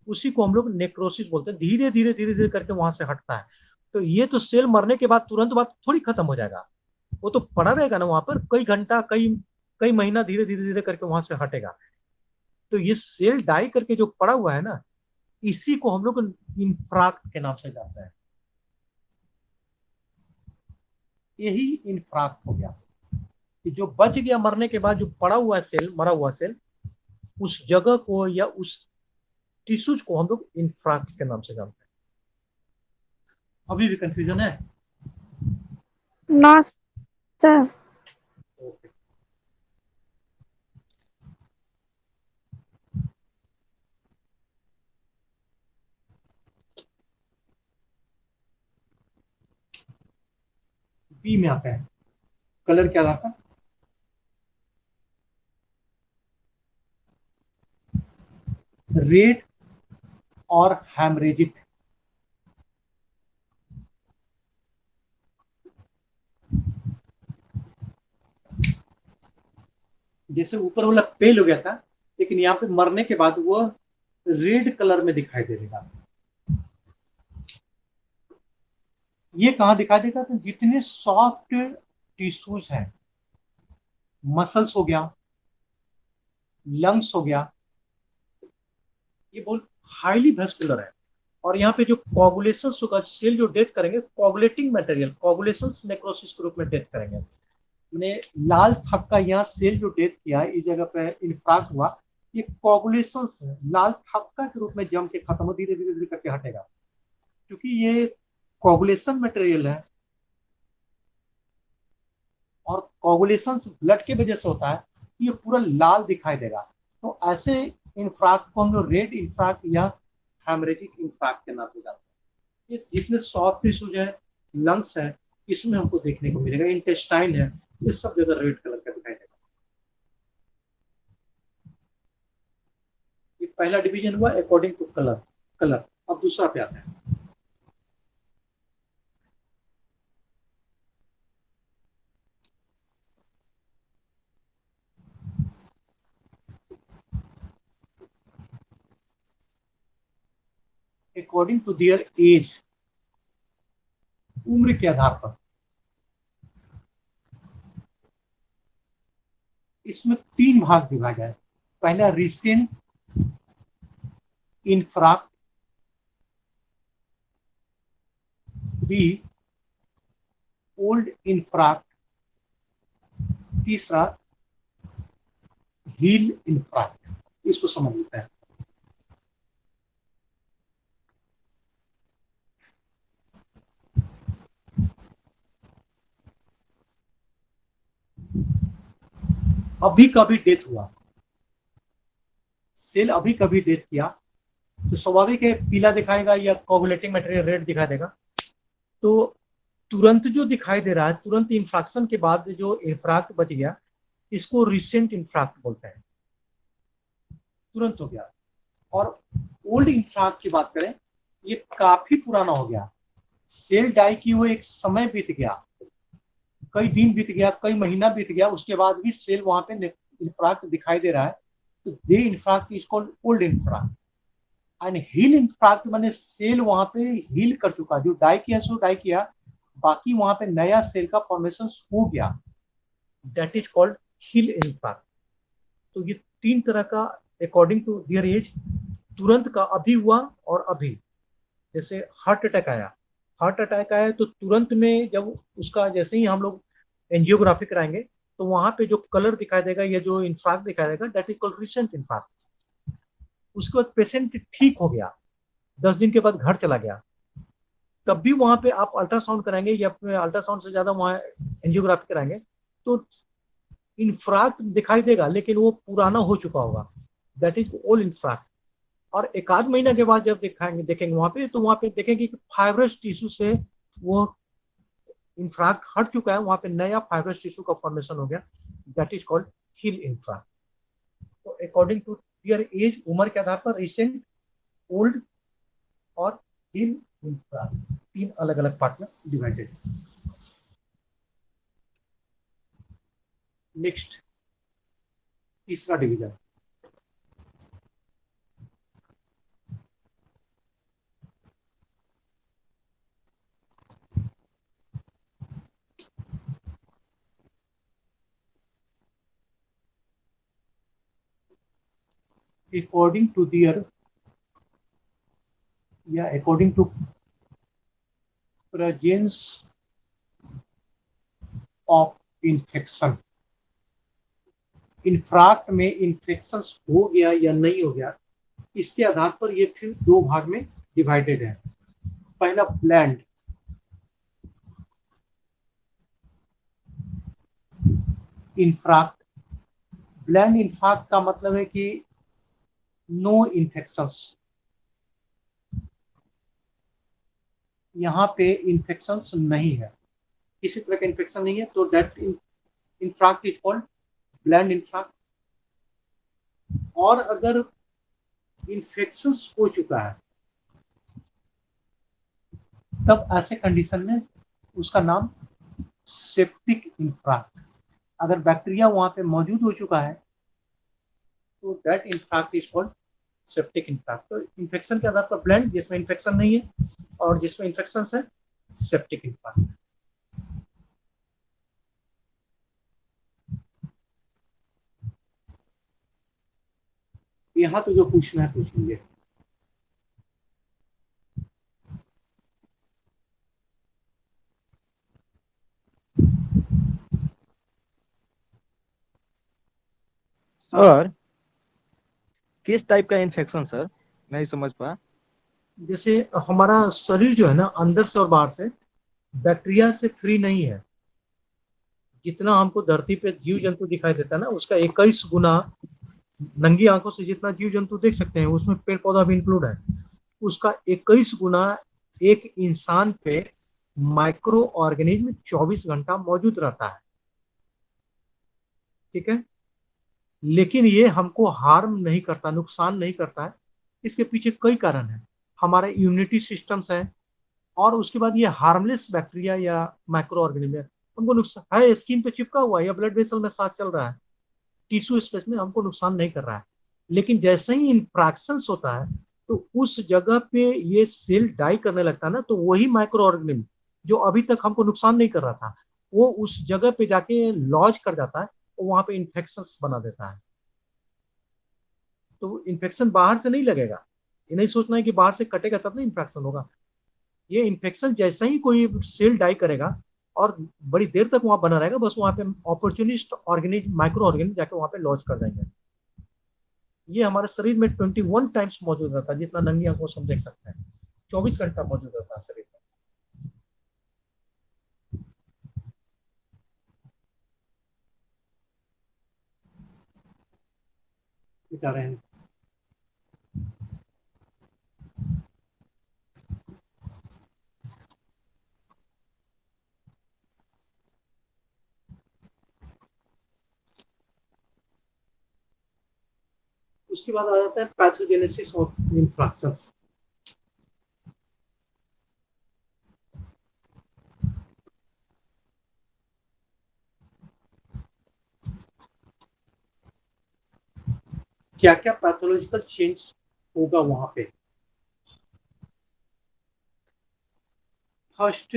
उसी को हम लोग नेक्रोसिस बोलते हैं। धीरे धीरे धीरे धीरे करके वहां से हटता है। तो ये तो सेल मरने के बाद तुरंत बाद थोड़ी खत्म हो जाएगा, वो तो पड़ा रहेगा ना वहां पर, कई घंटा कई कई महीना धीरे धीरे धीरे करके वहां से हटेगा। तो ये सेल डाई करके जो पड़ा हुआ है ना, इसी को हम लोग इंफ्राक्ट के नाम से जानते हैं। यही इंफ्राक्ट हो गया कि जो बच गया मरने के बाद, जो पड़ा हुआ सेल, मरा हुआ सेल, उस जगह को या उस टिश्यूज को हम लोग इंफ्राक्ट के नाम से जानते हैं। अभी भी कंफ्यूजन है? No sir. ओके। बी में आता है, कलर क्या था? रेड और हैमरेजिक। जैसे ऊपर वाला पेल हो गया था, लेकिन यहाँ पे मरने के बाद वो रेड कलर में दिखाई दे देगा। ये कहाँ दिखाई देगा? तो जितने सॉफ्ट टिश्यूज हैं, मसल्स हो गया, लंग्स हो गया, ये बहुत हाईली वेस्कुलर है। और यहाँ पे जो कोगुलेशन होगा, सेल जो डेथ करेंगे कोगुलेटिंग मटेरियल, कोगुलेशन नेक्रोसिस के रूप में डेथ करेंगे। मैंने लाल थक्का यहाँ सेल जो डेथ किया है इस जगह पे इंफ्राक्ट हुआ, ये कोगुलेशन लाल थक्का के रूप में जम के खत्म हो, धीरे धीरे धीरे करके हटेगा, क्योंकि ये कोगुलेशन मटेरियल है और कोगुलेशन ब्लड के वजह से होता है, ये पूरा लाल दिखाई देगा। तो ऐसे इंफ्राक्ट को हम लोग रेड इंफ्राक्ट या हेमरेजिक इंफ्राक्ट के नाम से जानते हैं। ये जितने सॉफ्ट टिश्यूज है, लंग्स है, इसमें हमको देखने को मिलेगा, इंटेस्टाइन है, ये सब जगह रेड कलर का दिखाई देगा। ये पहला डिवीजन हुआ अकॉर्डिंग टू कलर। कलर अब दूसरा पे आता है। अकॉर्डिंग टू देयर एज, उम्र के आधार पर इसमें तीन भाग विभाजित है। पहला रिसेंट इंफ्राक्ट, बी ओल्ड इंफ्राक्ट, तीसरा हील इंफ्राक्ट। इसको समझ लेते हैं। अभी कभी डेथ हुआ, सेल अभी कभी डेथ किया, तो स्वाभाविक है पीला दिखाएगा या कोगुलेटिंग मटेरियल रेड दिखाई देगा। तो तुरंत जो दिखाई दे रहा है, तुरंत इंफ्राक्शन के बाद जो इंफ्राक्ट बच गया, इसको रिसेंट इंफ्राक्ट बोलते हैं, तुरंत हो गया। और ओल्ड इंफ्राक्ट की बात करें, ये काफी पुराना हो गया, सेल डाई की हुए एक समय बीत गया, कई दिन बीत गया, कई महीना बीत गया, उसके बाद भी सेल वहां पे इंफ्राक्ट दिखाई दे रहा है, तो the infarct is called old infarct. And heal infarct माने सेल वहां पे हील कर चुका, जो डाई किया सो डाई किया, बाकी वहां पे नया सेल का फॉर्मेशन हो गया, दैट इज कॉल्ड हील इंफ्राक्ट। तो ये तीन तरह का अकॉर्डिंग टू दियर एज, तुरंत का, अभी हुआ और अभी। जैसे हार्ट अटैक आया, हार्ट अटैक आया तो तुरंत में जब उसका जैसे ही हम लोग एंजियोग्राफी कराएंगे, तो वहां पे जो कलर दिखाई देगा या जो इंफ्राक्ट दिखाई देगा, दैट इज कॉल्ड रिसेंट इंफ्राक्ट। उसके बाद पेशेंट ठीक हो गया, 10 दिन के बाद घर चला गया, तब भी वहां पे आप अल्ट्रासाउंड कराएंगे या अल्ट्रासाउंड से ज्यादा वहां एंजियोग्राफी कराएंगे, तो इंफ्राक्ट दिखाई देगा, लेकिन वो पुराना हो चुका होगा, दैट इज ओल्ड इंफ्राक्ट। और एक आध महीना के बाद जब दिखाएंगे देखेंगे वहां पे, तो वहां पे देखेंगे कि फाइब्रस टिश्यू से वो इंफ्राक्ट हट चुका है, वहां पे नया फाइब्रस टिश्यू का फॉर्मेशन हो गया, दैट इज कॉल्ड हील इंफ्राक्ट। तो अकॉर्डिंग टू योर एज, उम्र के आधार पर रिसेंट, ओल्ड और हील इंफ्राक्ट, तीन अलग अलग पार्ट में डिवाइडेड। नेक्स्ट, तीसरा division, according to their according to presence of infection। इंफ्राक्ट में इन्फेक्शन हो गया या नहीं हो गया, इसके आधार पर ये फिर दो भाग में डिवाइडेड है। पहला ब्लैंड, इंफ्राक्ट। ब्लैंड इंफ्राक्ट का मतलब है कि नो इन्फेक्शंस, यहाँ पे इन्फेक्शंस नहीं है, किसी तरह का इन्फेक्शन नहीं है, तो दैट इंफ्राक्ट इज कॉल्ड ब्लैंड इंफ्राक्ट। और अगर इन्फेक्शंस हो चुका है, तब ऐसे कंडीशन में उसका नाम सेप्टिक इंफ्राक्ट। अगर बैक्टीरिया वहां पे मौजूद हो चुका है, तो दैट इंफ्राक्ट इज कॉल्ड सेप्टिक इंफ्राक्ट। तो इन्फेक्शन के आधार पर ब्लैंड, जिसमें इन्फेक्शन नहीं है, और जिसमें इन्फेक्शन है सेप्टिक इंफ्राक्ट। यहाँ तो जो पूछना है पूछ लीजिए। सर किस टाइप का इन्फेक्शन सर, नहीं समझ पा। जैसे हमारा शरीर जो है ना, अंदर से और बाहर से बैक्टीरिया से फ्री नहीं है। जितना हमको धरती पे जीव जंतु दिखाई देता है ना, उसका 21 गुना, नंगी आंखों से जितना जीव जंतु देख सकते हैं उसमें पेड़ पौधा भी इंक्लूड है, उसका 21 गुना एक इंसान पे माइक्रो ऑर्गेनिज्म 24 घंटा मौजूद रहता है। ठीक है, लेकिन ये हमको हार्म नहीं करता, नुकसान नहीं करता है। इसके पीछे कई कारण है। हमारे इम्यूनिटी सिस्टम्स है, और उसके बाद ये हार्मलेस बैक्टीरिया या माइक्रो ऑर्गेनिज्म हमको नुकसान है, स्किन पे चिपका हुआ है या ब्लड वेसल में साथ चल रहा है, टिश्यू स्पेस में हमको नुकसान नहीं कर रहा है। लेकिन जैसे ही इंफ्रैक्शन होता है तो उस जगह पे ये सेल डाई करने लगता है ना, तो वही माइक्रो ऑर्गेनिज्म जो अभी तक हमको नुकसान नहीं कर रहा था, वो उस जगह पे जाके लॉज कर जाता है, और वहां पे इंफेक्शन बना देता है। तो इन्फेक्शन बाहर से नहीं लगेगा, ये नहीं सोचना है कि बाहर से कटेगा तब नहीं इन्फेक्शन होगा। ये इन्फेक्शन जैसा ही कोई सेल डाई करेगा और बड़ी देर तक वहां बना रहेगा, बस वहां पे अपॉर्चुनिस्ट ऑर्गेनिज्म, माइक्रो ऑर्गेनिज्म जाके वहां पे लॉन्च कर देंगे। ये हमारे शरीर में 21 टाइम्स मौजूद रहता है, जितना नंगी आंखों से हम देख सकते हैं। 24 घंटा मौजूद रहता है शरीर में। बता रहे हैं। उसके बाद आ जाता है पैथोजेनेसिस ऑफ इन्फ्रैक्शंस। क्या क्या पैथोलॉजिकल चेंज होगा वहां पे। First,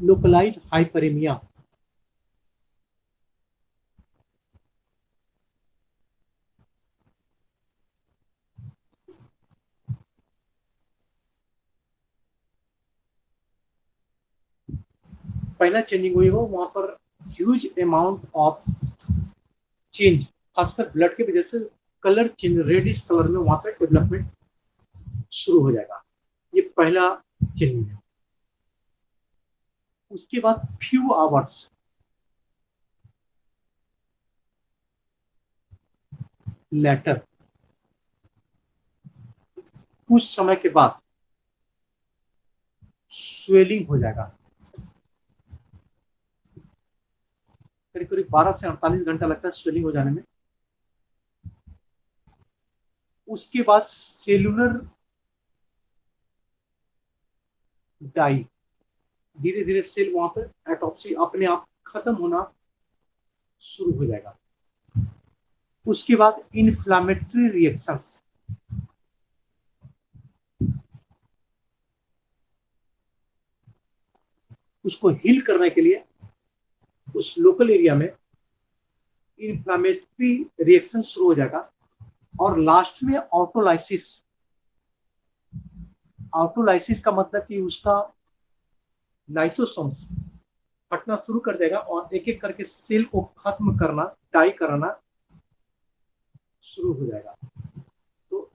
localized hyperaemia. पहला चेंजिंग हुई हो वहां पर ह्यूज अमाउंट ऑफ चेंज, खासकर ब्लड की वजह से कलर चेंज, रेडिश कलर में वहां पर डेवलपमेंट शुरू हो जाएगा। ये पहला चेंजिंग है। उसके बाद फ्यू आवर्स, लेटर, कुछ समय के बाद स्वेलिंग हो जाएगा। करीब करीब 12 से 48 घंटा लगता है स्वेलिंग हो जाने में। उसके बाद सेलुलर डाई, धीरे धीरे सेल वहां पर एटॉप्सी अपने आप खत्म होना शुरू हो जाएगा। उसके बाद इन्फ्लामेटरी रिएक्शंस, उसको हील करने के लिए उस लोकल एरिया में इन्फ्लामेटरी रिएक्शन शुरू हो जाएगा। और लास्ट में ऑटोलाइसिस। ऑटोलाइसिस का मतलब कि उसका लाइसोसोम्स फटना शुरू कर देगा और एक एक करके सेल को खत्म करना, डाई कराना शुरू हो जाएगा। तो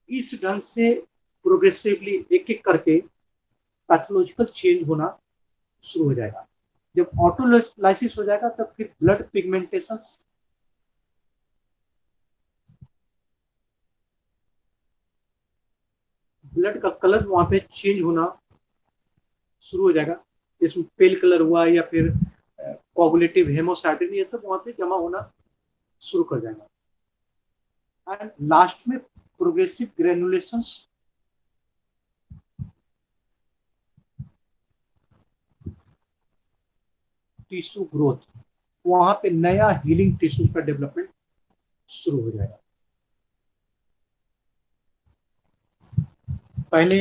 इस ढंग से प्रोग्रेसिवली एक एक करके पैथोलॉजिकल चेंज होना शुरू हो जाएगा। जब ऑटोलाइसिस हो जाएगा तब फिर ब्लड पिगमेंटेशन, ब्लड का कलर वहां पे चेंज होना शुरू हो जाएगा। जिसमें पेल कलर हुआ या फिर कोगुलेटिव हेमोसाइटिन, ये सब वहां पे जमा होना शुरू कर जाएगा। एंड लास्ट में प्रोग्रेसिव ग्रेनुलेशंस, टिश्यू ग्रोथ, वहां पे नया हीलिंग टिश्यू का डेवलपमेंट शुरू हो जाएगा। पहले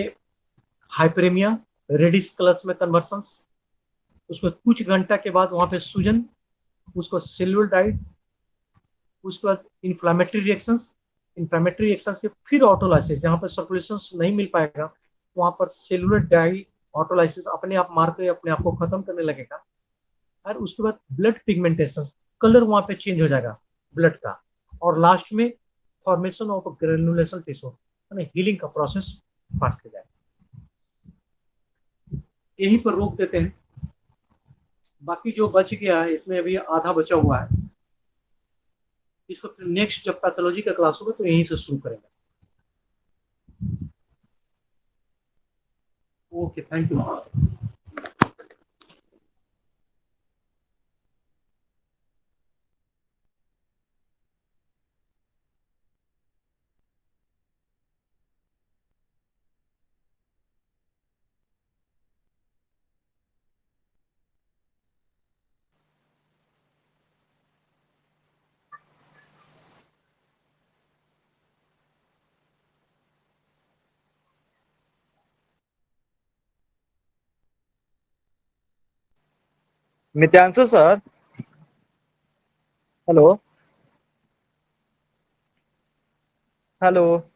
हाइपरेमिया, रेडिश कलर्स में कन्वर्सन्स, उसमें कुछ घंटा के बाद वहां पे सूजन, उसको सेलुलर डाइड, उसके बाद इन्फ्लामेटरी रिएक्शंस, इन्फ्लामेटरी रिएक्शंस के फिर ऑटोलाइसिस, जहां पर सर्कुलेशन नहीं मिल पाएगा वहां पर सेलुलर डाई ऑटोलाइसिस अपने आप मार के अपने आप को खत्म करने लगेगा। और उसके बाद ब्लड पिगमेंटेशन, कलर वहां पे चेंज हो जाएगा ब्लड का, और लास्ट में फॉर्मेशन ऑफ ग्रेनुलेशन टिश्यू, यानी हीलिंग का प्रोसेस फास्ट हो जाएगा। यहीं पर रोक देते हैं। बाकी जो बच गया है इसमें अभी आधा बचा हुआ है, इसको फिर नेक्स्ट जब पैथोलॉजी का क्लास होगा तो यहीं से शुरू करेंगे। Okay, thank you. Mityanshu sir, hello hello.